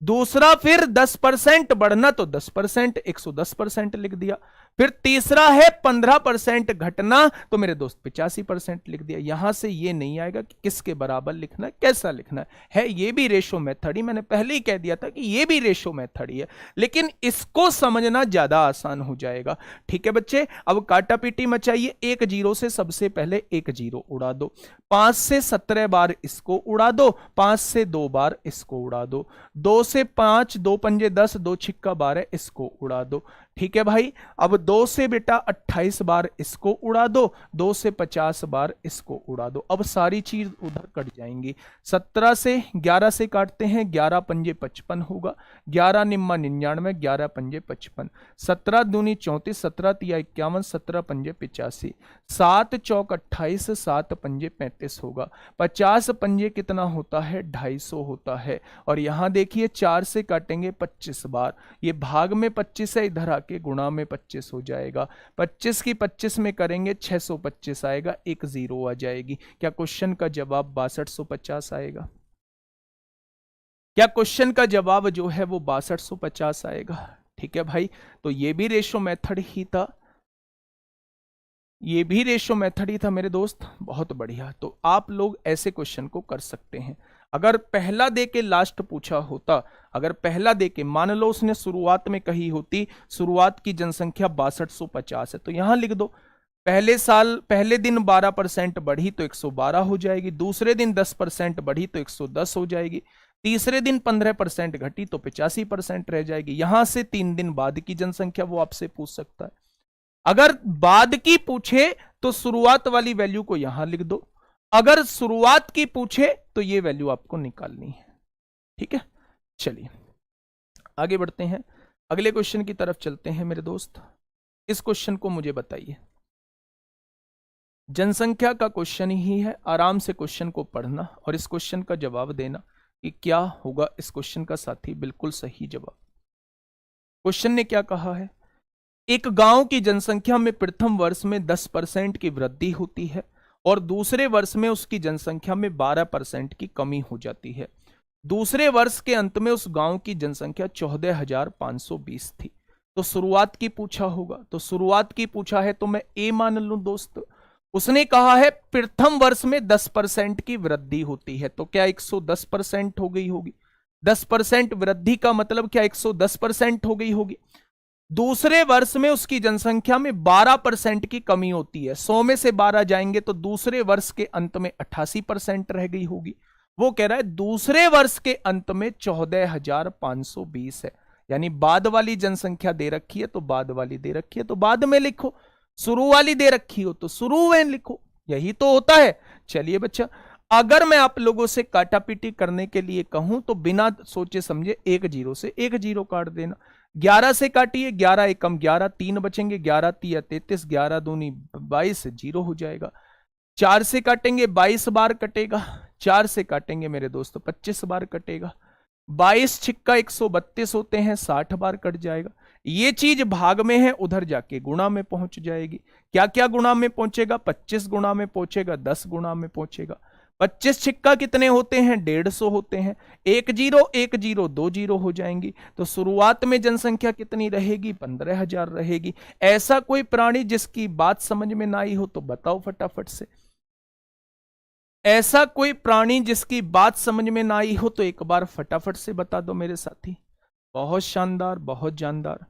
A: दूसरा फिर 10% बढ़ना, तो 10%, 110% लिख दिया। फिर तीसरा है 15% घटना, तो मेरे दोस्त 85% लिख दिया। यहां से ये नहीं आएगा कि किसके बराबर लिखना है, कैसा लिखना है ये भी रेशो मेथड ही। मैंने पहले ही कह दिया था कि ये भी रेशो मेथड ही है, लेकिन इसको समझना ज्यादा आसान हो जाएगा। ठीक है बच्चे, अब काटा पीटी मचाइए। 1 0 से सबसे पहले 1 0 उड़ा दो, 5 से 17 बार इसको उड़ा दो, 5 से 2 बार इसको उड़ा दो, 2 से 5, 2 पंजे 10, 2 छिक्का 12, इसको उड़ा दो। ठीक है भाई, अब 2 से बेटा 28 बार इसको उड़ा दो, 2 से 50 बार इसको उड़ा दो। अब सारी चीज उधर कट जाएंगी। 17 से 11 से काटते हैं, 11 पंजे 55 होगा, 11 निम्मा 99, 11 पंजे 55, 17 दूनी 34, 17 तिया 51, 17 पंजे 85, 7 चौक 28, 7 पंजे 35 होगा। 50 पंजे कितना होता है? 250 होता है। और यहां देखिए 4 से काटेंगे 25 बार, ये भाग में 25 है, इधर आके गुणा में 25 हो जाएगा। 25 की 25 में करेंगे 625 आएगा, 1 0 आ जाएगी। क्या क्वेश्चन का जवाब 6250 आएगा? क्या क्वेश्चन का जवाब जो है वो 6250 आएगा? ठीक है भाई, तो ये भी रेशो मेथड ही था, ये भी रेशो मेथड ही था मेरे दोस्त। बहुत बढ़िया, तो आप लोग ऐसे क्वेश्चन को कर सकते हैं। अगर पहला दे के लास्ट पूछा होता, अगर पहला दे के मान लो उसने शुरुआत में कही होती शुरुआत की जनसंख्या 6250 है, तो यहां लिख दो पहले साल पहले दिन 12% बढ़ी तो 112 हो जाएगी, दूसरे दिन 10% बढ़ी तो 110 हो जाएगी, तीसरे दिन 15% घटी तो 85% रह जाएगी। यहां से 3 दिन बाद की जनसंख्या वो आपसे पूछ सकता है। अगर बाद की पूछे तो शुरुआत वाली वैल्यू को यहां लिख दो, अगर शुरुआत की पूछे तो ये वैल्यू आपको निकालनी है। ठीक है, चलिए आगे बढ़ते हैं, अगले क्वेश्चन की तरफ चलते हैं मेरे दोस्त। इस क्वेश्चन को मुझे बताइए, जनसंख्या का क्वेश्चन ही है, आराम से क्वेश्चन को पढ़ना और इस क्वेश्चन का जवाब देना कि क्या होगा इस क्वेश्चन का साथी बिल्कुल सही जवाब। क्वेश्चन ने क्या कहा है, एक गांव की जनसंख्या में प्रथम वर्ष में 10% की वृद्धि होती है और दूसरे वर्ष में उसकी जनसंख्या में 12% की कमी हो जाती है। दूसरे वर्ष के अंत में उस गांव की जनसंख्या 14,520 थी। तो शुरुआत की पूछा होगा, तो शुरुआत की पूछा है तो मैं ए मान लूं दोस्त। उसने कहा है प्रथम वर्ष में 10% की वृद्धि होती है, तो क्या 110% हो गई होगी? 10% वृद्धि का मतलब क्या 110% हो गई होगी? दूसरे वर्ष में उसकी जनसंख्या में 12% की कमी होती है, 100 में से 12 जाएंगे तो दूसरे वर्ष के अंत में 88% रह गई होगी। वो कह रहा है दूसरे वर्ष के अंत में 14,520 है, यानी बाद वाली जनसंख्या दे रखी है तो बाद वाली दे रखी है तो बाद में लिखो, शुरू वाली दे रखी हो तो शुरू में लिखो, यही तो होता है। चलिए बच्चा, अगर मैं आप लोगों से काटापीटी करने के लिए कहूं तो बिना सोचे समझे एक जीरो से एक जीरो काट देना। 11 से काटिए, 11 एकम 11, 3 बचेंगे, 11 तिया 33, 11 दूनी 22, जीरो हो जाएगा। 4 से काटेंगे 22 बार कटेगा, 4 से काटेंगे मेरे दोस्तों 25 बार कटेगा, 22 छिक्का 132 होते हैं, 60 बार कट जाएगा। ये चीज भाग में है, उधर जाके गुणा में पहुंच जाएगी। क्या क्या गुणा में पहुंचेगा? 25 गुणा में पहुंचेगा, 10 गुणा में पहुंचेगा। 25 छिक्का कितने होते हैं? 150 होते हैं। एक जीरो 2 जीरो हो जाएंगी। तो शुरुआत में जनसंख्या कितनी रहेगी? 15,000 रहेगी। ऐसा कोई प्राणी जिसकी बात समझ में ना आई हो तो बताओ फटाफट से। ऐसा कोई प्राणी जिसकी बात समझ में ना आई हो तो एक बार फटाफट से बता दो मेरे साथी। बहुत शानदार, बहुत जानदार।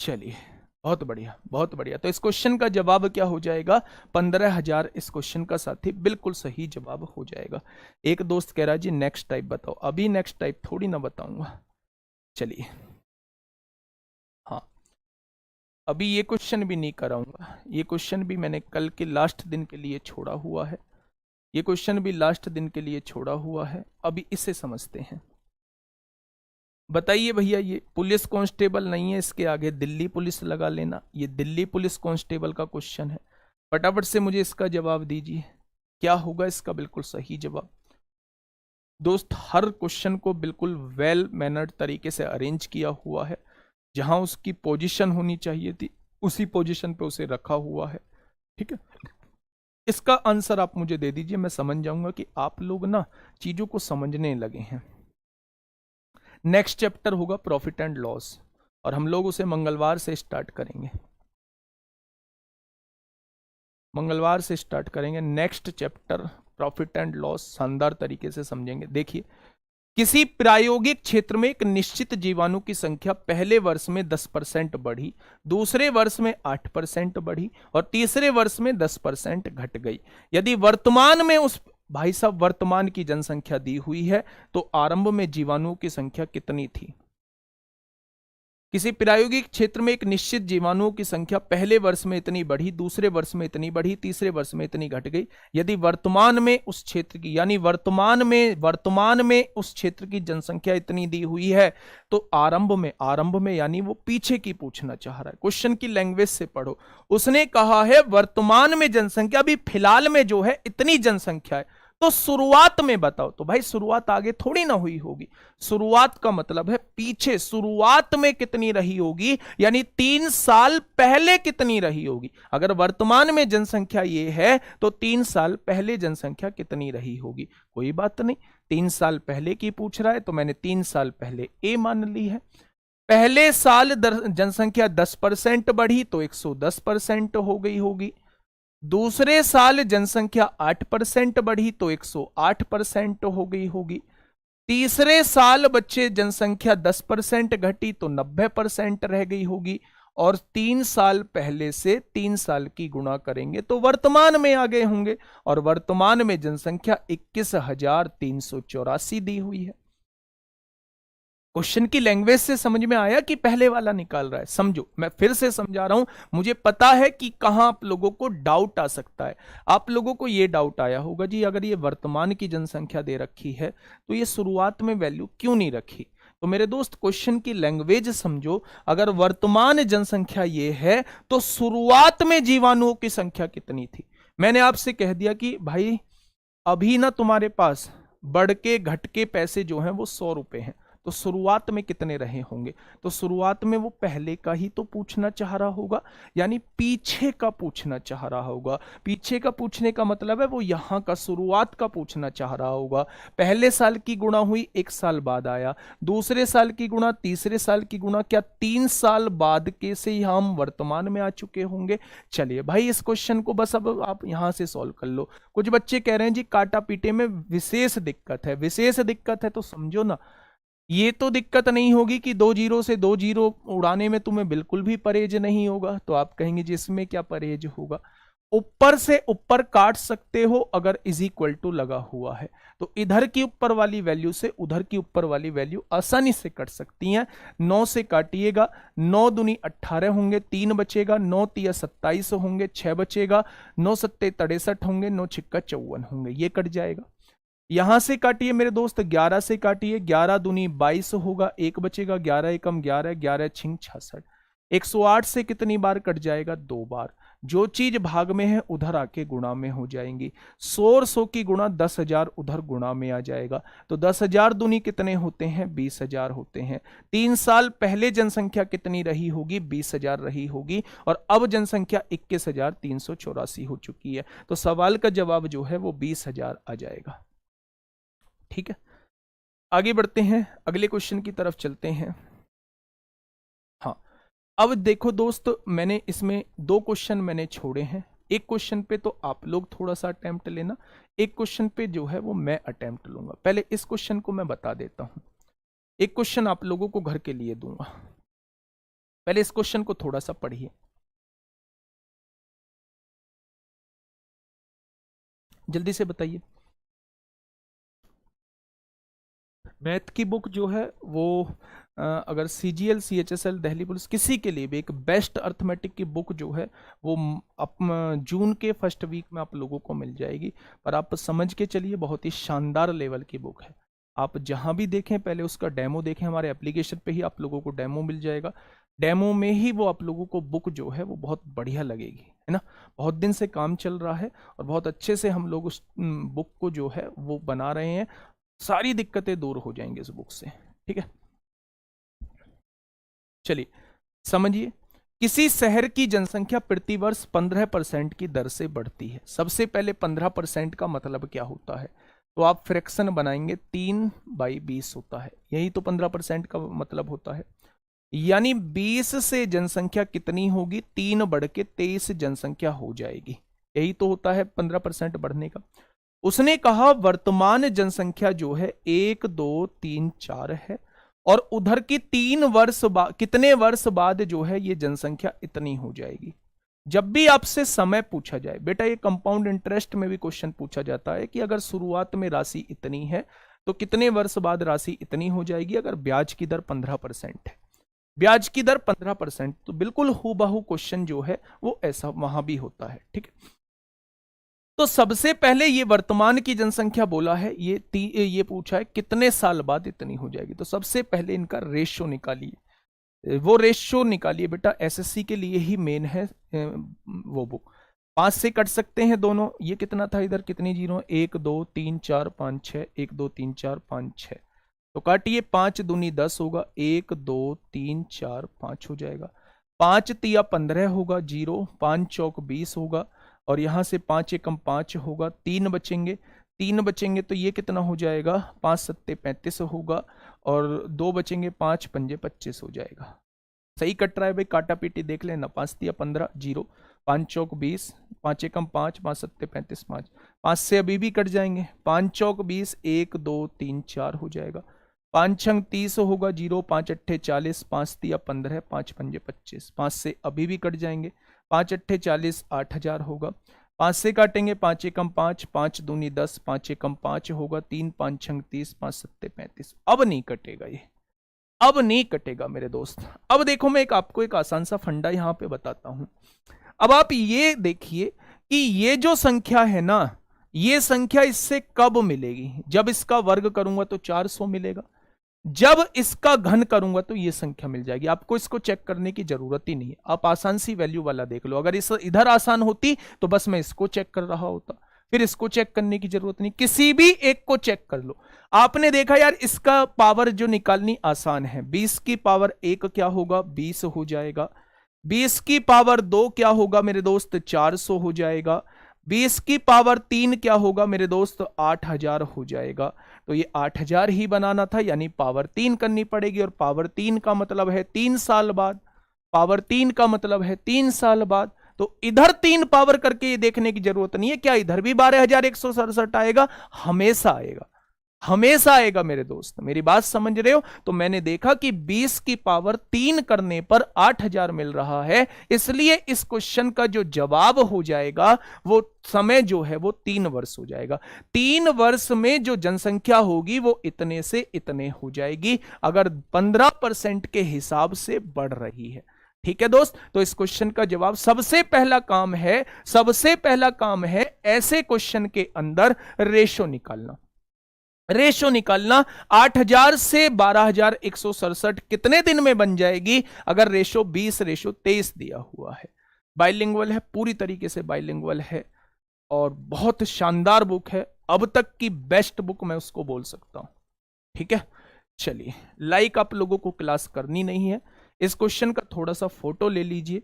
A: चलिए, बहुत बढ़िया, बहुत बढ़िया। तो इस क्वेश्चन का जवाब क्या हो जाएगा? 15,000 इस क्वेश्चन का साथी बिल्कुल सही जवाब हो जाएगा। एक दोस्त कह रहा है जी नेक्स्ट टाइप बताओ। अभी नेक्स्ट टाइप थोड़ी ना बताऊंगा। चलिए, हाँ, अभी ये क्वेश्चन भी नहीं कराऊंगा। ये क्वेश्चन भी मैंने कल के लास्ट दिन के लिए छोड़ा हुआ है। ये क्वेश्चन भी लास्ट दिन के लिए छोड़ा हुआ है। अभी इसे समझते हैं। बताइए भैया, ये पुलिस कांस्टेबल नहीं है, इसके आगे दिल्ली पुलिस लगा लेना। ये दिल्ली पुलिस कांस्टेबल का क्वेश्चन है। फटाफट से मुझे इसका जवाब दीजिए, क्या होगा इसका बिल्कुल सही जवाब। दोस्त, हर क्वेश्चन को बिल्कुल वेल मैनर्ड तरीके से अरेंज किया हुआ है। जहां उसकी पोजीशन होनी चाहिए थी उसी पोजीशन पे उसे रखा हुआ है। ठीक है, इसका आंसर आप मुझे दे दीजिए, मैं समझ जाऊंगा कि आप लोग ना चीजों को समझने लगे हैं। नेक्स्ट चैप्टर होगा प्रॉफिट एंड लॉस, और हम लोग उसे मंगलवार से स्टार्ट करेंगे। मंगलवार से स्टार्ट करेंगे next chapter profit and loss, शानदार तरीके से समझेंगे। देखिए, किसी प्रायोगिक क्षेत्र में एक निश्चित जीवाणु की संख्या पहले वर्ष में 10% बढ़ी, दूसरे वर्ष में 8% बढ़ी और तीसरे वर्ष में 10% घट गई। यदि वर्तमान में उस भाई साहब वर्तमान की जनसंख्या दी हुई है तो आरंभ में जीवाणुओं की संख्या कितनी थी? किसी प्रायोगिक क्षेत्र में एक निश्चित जीवाणुओं की संख्या पहले वर्ष में इतनी बढ़ी, दूसरे वर्ष में इतनी बढ़ी, तीसरे वर्ष में इतनी घट गई। यदि वर्तमान में उस क्षेत्र की, यानी वर्तमान में उस क्षेत्र की जनसंख्या इतनी दी हुई है तो आरंभ में यानी वो पीछे की पूछना चाह रहा है। क्वेश्चन की लैंग्वेज से पढ़ो। उसने कहा है वर्तमान में जनसंख्या, अभी फिलहाल में जो है इतनी जनसंख्या है, तो शुरुआत में बताओ। तो भाई शुरुआत आगे थोड़ी ना हुई होगी, शुरुआत का मतलब है पीछे। शुरुआत में कितनी रही होगी, यानी 3 साल पहले कितनी रही होगी। अगर वर्तमान में जनसंख्या ये है तो 3 साल पहले जनसंख्या कितनी रही होगी। कोई बात नहीं, 3 साल पहले की पूछ रहा है तो मैंने 3 साल पहले ए मान ली है। पहले साल जनसंख्या 10% बढ़ी तो 110% हो गई होगी। दूसरे साल जनसंख्या 8% बढ़ी तो 108% हो गई होगी। तीसरे साल बच्चे जनसंख्या 10% घटी तो 90% रह गई होगी। और 3 साल पहले से 3 साल की गुणा करेंगे तो वर्तमान में आ गए होंगे, और वर्तमान में जनसंख्या 21,384 दी हुई है। क्वेश्चन की लैंग्वेज से समझ में आया कि पहले वाला निकाल रहा है? समझो, मैं फिर से समझा रहा हूं। मुझे पता है कि कहां आप लोगों को डाउट आ सकता है। आप लोगों को यह डाउट आया होगा जी अगर ये वर्तमान की जनसंख्या दे रखी है तो ये शुरुआत में वैल्यू क्यों नहीं रखी? तो मेरे दोस्त, क्वेश्चन की लैंग्वेज समझो। अगर वर्तमान जनसंख्या ये है तो शुरुआत में जीवाणुओं की संख्या कितनी थी? मैंने आपसे कह दिया कि भाई अभी ना तुम्हारे पास बढ़ के घट के पैसे जो हैं वो 100 रुपए हैं, तो शुरुआत में कितने रहे होंगे? तो शुरुआत में वो पहले का ही तो पूछना चाह रहा होगा, यानी पीछे का पूछना चाह रहा होगा। पीछे का पूछने का मतलब है वो यहां का शुरुआत का पूछना चाह रहा होगा। पहले साल की गुणा हुई, 1 साल बाद आया। दूसरे साल की गुणा, तीसरे साल की गुणा, क्या 3 साल बाद के से ही हम वर्तमान में आ चुके होंगे? चलिए भाई, इस क्वेश्चन को बस अब आप यहां से सॉल्व कर लो। कुछ बच्चे कह रहे हैं जी काटा पीटे में विशेष दिक्कत है। विशेष दिक्कत है तो समझो ना, ये तो दिक्कत नहीं होगी कि 2 जीरो से 2 जीरो उड़ाने में तुम्हें बिल्कुल भी परहेज नहीं होगा। तो आप कहेंगे जी इसमें क्या परहेज होगा? ऊपर से ऊपर काट सकते हो अगर इज इक्वल टू लगा हुआ है, तो इधर की ऊपर वाली वैल्यू से उधर की ऊपर वाली वैल्यू आसानी से कट सकती हैं। 9 से काटिएगा, 9 दूनी 18 होंगे, 3 बचेगा, 9 तिया 27 होंगे, 6 बचेगा, 9 सत्ते 63 होंगे, 9 छिक्का 54 होंगे, ये कट जाएगा। यहां से काटिए मेरे दोस्त, 11 से काटिए, 11 दूनी 22 होगा, 1 बचेगा, 11 एकम 11, 11 छिंग 66। 108 से कितनी बार कट जाएगा? 2 बार। जो चीज भाग में है उधर आके गुणा में हो जाएंगी। 100 की गुणा 10,000 उधर गुणा में आ जाएगा, तो 10,000 दूनी कितने होते हैं? 20,000 होते हैं। 3 साल पहले जनसंख्या कितनी रही होगी? 20,000 रही होगी, और अब जनसंख्या 21,384 हो चुकी है। तो सवाल का जवाब जो है वो 20,000 आ जाएगा। ठीक है, आगे बढ़ते हैं, अगले क्वेश्चन की तरफ चलते हैं। हाँ, अब देखो दोस्त, मैंने इसमें 2 क्वेश्चन मैंने छोड़े हैं। एक क्वेश्चन पे तो आप लोग थोड़ा सा अटेम्प्ट लेना, एक क्वेश्चन पे जो है वो मैं अटेम्प्ट लूंगा। पहले इस क्वेश्चन को मैं बता देता हूं, एक क्वेश्चन आप लोगों को घर के लिए दूंगा। पहले इस क्वेश्चन को थोड़ा सा पढ़िए, जल्दी से बताइए। मैथ की बुक जो है वो अगर CGL CHSL दिल्ली पुलिस किसी के लिए भी एक बेस्ट अर्थमेटिक की बुक जो है वो जून के फर्स्ट वीक में आप लोगों को मिल जाएगी। पर आप समझ के चलिए, बहुत ही शानदार लेवल की बुक है। आप जहां भी देखें पहले उसका डेमो देखें, हमारे एप्लीकेशन पे ही आप लोगों को डेमो मिल जाएगा। डेमो में ही वो आप लोगों को बुक जो है वो बहुत बढ़िया लगेगी, है ना। बहुत दिन से काम चल रहा है और बहुत अच्छे से हम लोग उस बुक को जो है वो बना रहे हैं। सारी दिक्कतें दूर हो जाएंगी इस बुक से, ठीक है। चलिए समझिए, किसी शहर की जनसंख्या प्रति वर्ष 15% की दर से बढ़ती है। सबसे पहले 15% का मतलब क्या होता है? तो आप फ्रैक्शन बनाएंगे, 3/20 होता है, यही तो 15% का मतलब होता है। यानी 20 से जनसंख्या कितनी होगी? 3 बढ़ के 23 जनसंख्या हो जाएगी। यही तो होता है 15% बढ़ने का। उसने कहा वर्तमान जनसंख्या जो है 1 2 3 4 है, और उधर की 3 वर्ष बाद, कितने वर्ष बाद जो है ये जनसंख्या इतनी हो जाएगी। जब भी आपसे समय पूछा जाए बेटा, ये कंपाउंड इंटरेस्ट में भी क्वेश्चन पूछा जाता है कि अगर शुरुआत में राशि इतनी है तो कितने वर्ष बाद राशि इतनी हो जाएगी। अगर ब्याज की दर 15% है, ब्याज की दर 15%, तो बिल्कुल हूबहू क्वेश्चन जो है वो ऐसा वहां भी होता है, ठीक है। तो सबसे पहले ये वर्तमान की जनसंख्या बोला है, ये पूछा है कितने साल बाद इतनी हो जाएगी। तो सबसे पहले इनका रेशियो निकालिए, वो रेशियो निकालिए बेटा, SSC के लिए ही मेन है वो बुक। 5 से कट सकते हैं दोनों, ये कितना था, इधर कितनी जीरो, 1 2 3 4 5 6, 1 2 3 4 5 6, तो काटिए, 5 दूनी 10 होगा, 1 2 3 4 5 हो जाएगा, 5 तिया 15 होगा, 0 5 चौक 20 होगा, और यहां से 5 एकम 5 होगा, 3 बचेंगे, 3 बचेंगे तो ये कितना हो जाएगा, 5 सत्ते 35 होगा, और 2 बचेंगे, 5 पंजे 25 हो जाएगा। सही कट रहा है भाई, काटा पीटी देख लेना, 5 तिया 15, 0 5 चौक 20, 5 एकम 5, 5 सत्ते 35, 5 से अभी भी कट जाएंगे, 5 चौक 20, 1 2 3 4 हो जाएगा, 5 छंग 30 होगा, 0 5 अट्ठे 40, 5 तिया 15, 5 पंजे 25, 5 से अभी भी कट जाएंगे, 5 अट्ठे 40, 8,000 होगा, 5 से काटेंगे, 5 एकम 5, 5 दूनी 10, 5 एकम 5 होगा, 3 5 छंग 30, 5 सत्ते 35। अब नहीं कटेगा ये, अब नहीं कटेगा मेरे दोस्त। अब देखो, मैं आपको एक आसान सा फंडा यहां पे बताता हूं। अब आप ये देखिए कि ये जो संख्या है ना, ये संख्या इससे कब मिलेगी? जब इसका वर्ग करूंगा तो 400 मिलेगा, जब इसका घन करूंगा तो ये संख्या मिल जाएगी। आपको इसको चेक करने की जरूरत ही नहीं है, आप आसान सी वैल्यू वाला देख लो। अगर इस इधर आसान होती तो बस मैं इसको चेक कर रहा होता, फिर इसको चेक करने की जरूरत नहीं, किसी भी एक को चेक कर लो। आपने देखा यार, इसका पावर जो निकालनी आसान है, 20 की पावर 1 क्या होगा, 20 हो जाएगा, 20 की पावर 2 क्या होगा मेरे दोस्त, 400 हो जाएगा, 20 की पावर 3 क्या होगा मेरे दोस्त, 8,000 हो जाएगा। तो ये 8,000 ही बनाना था, यानी पावर 3 करनी पड़ेगी, और पावर 3 का मतलब है 3 साल बाद, पावर 3 का मतलब है 3 साल बाद। तो इधर 3 पावर करके ये देखने की जरूरत नहीं है क्या इधर भी 12,167 आएगा, हमेशा आएगा। हमेशा आएगा मेरे दोस्त, मेरी बात समझ रहे हो। तो मैंने देखा कि 20 की पावर 3 करने पर 8000 मिल रहा है, इसलिए इस क्वेश्चन का जो जवाब हो जाएगा वो समय जो है वो 3 वर्ष हो जाएगा। 3 वर्ष में जो जनसंख्या होगी वो इतने से इतने हो जाएगी, अगर 15% के हिसाब से बढ़ रही है। ठीक है दोस्त, तो इस क्वेश्चन का जवाब सबसे पहला काम है ऐसे क्वेश्चन के अंदर रेशो निकालना। 8000 से 12167 कितने दिन में बन जाएगी, अगर रेशो 20:23 दिया हुआ है। बाइलिंगुअल है, पूरी तरीके से बाइलिंगुअल है और बहुत शानदार बुक है, अब तक की बेस्ट बुक मैं उसको बोल सकता हूं। ठीक है, चलिए, लाइक आप लोगों को क्लास करनी नहीं है, इस क्वेश्चन का थोड़ा सा फोटो ले लीजिए।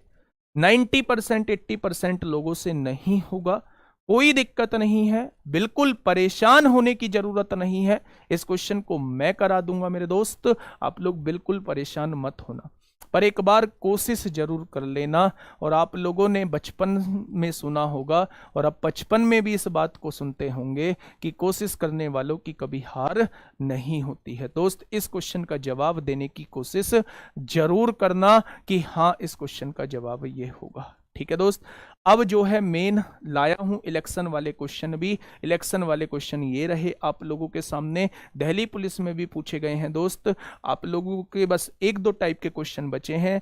A: 90% 80% लोगों से नहीं होगा, कोई दिक्कत नहीं है, बिल्कुल परेशान होने की जरूरत नहीं है, इस क्वेश्चन को मैं करा दूंगा मेरे दोस्त, आप लोग बिल्कुल परेशान मत होना, पर एक बार कोशिश जरूर कर लेना। और आप लोगों ने बचपन में सुना होगा और अब 55 में भी इस बात को सुनते होंगे कि कोशिश करने वालों की कभी हार नहीं होती है। दोस्त, इस क्वेश्चन का जवाब देने की कोशिश जरूर करना कि हाँ, इस क्वेश्चन का जवाब ये होगा। ठीक है दोस्त, अब जो है मेन लाया हूं इलेक्शन वाले क्वेश्चन भी। इलेक्शन वाले क्वेश्चन ये रहे आप लोगों के सामने, दिल्ली पुलिस में भी पूछे गए हैं दोस्त। आप लोगों के बस 1-2 टाइप के क्वेश्चन बचे हैं,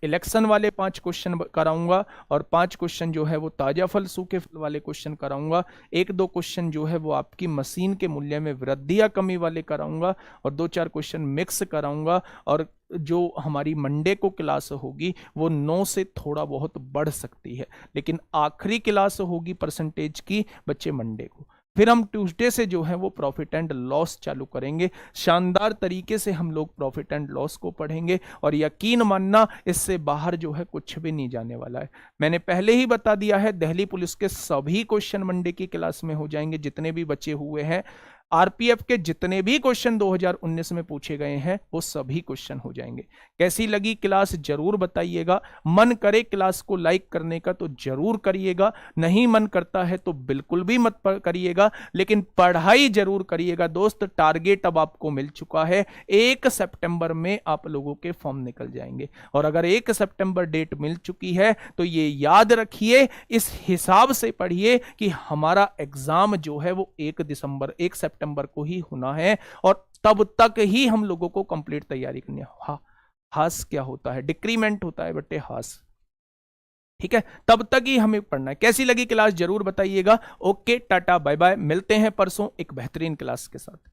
A: इलेक्शन वाले 5 क्वेश्चन कराऊंगा और 5 क्वेश्चन जो है वो ताजा फल सूखे फल वाले क्वेश्चन कराऊंगा। 1-2 क्वेश्चन जो है वो आपकी मशीन के मूल्य में वृद्धि या कमी वाले कराऊंगा और 2-4 क्वेश्चन मिक्स कराऊंगा। और जो हमारी मंडे को क्लास होगी वो 9 से थोड़ा बहुत बढ़ सकती है, लेकिन आखिरी क्लास होगी परसेंटेज की बच्चे मंडे को। फिर हम ट्यूसडे से जो है वो प्रॉफिट एंड लॉस चालू करेंगे, शानदार तरीके से हम लोग प्रॉफिट एंड लॉस को पढ़ेंगे और यकीन मानना इससे बाहर जो है कुछ भी नहीं जाने वाला है। मैंने पहले ही बता दिया है, दिल्ली पुलिस के सभी क्वेश्चन मंडे की क्लास में हो जाएंगे, जितने भी बचे हुए हैं। आरपीएफ के जितने भी क्वेश्चन 2019 में पूछे गए हैं वो सभी क्वेश्चन हो जाएंगे। कैसी लगी क्लास जरूर बताइएगा, मन करे क्लास को लाइक करने का तो जरूर करिएगा, नहीं मन करता है तो बिल्कुल भी मत करिएगा, लेकिन पढ़ाई जरूर करिएगा दोस्त। टारगेट अब आपको मिल चुका है, 1 सितंबर में आप लोगों के फॉर्म निकल जाएंगे और अगर 1 सितंबर डेट मिल चुकी है तो ये याद रखिए, इस हिसाब से पढ़िए कि हमारा एग्जाम जो है वो 1 सितंबर को ही होना है और तब तक ही हम लोगों को कंप्लीट तैयारी करनी है। हास क्या होता है, डिक्रीमेंट होता है बटे हास। ठीक है, तब तक ही हमें पढ़ना है। कैसी लगी क्लास जरूर बताइएगा। ओके, टाटा बाय बाय, मिलते हैं परसों एक बेहतरीन क्लास के साथ।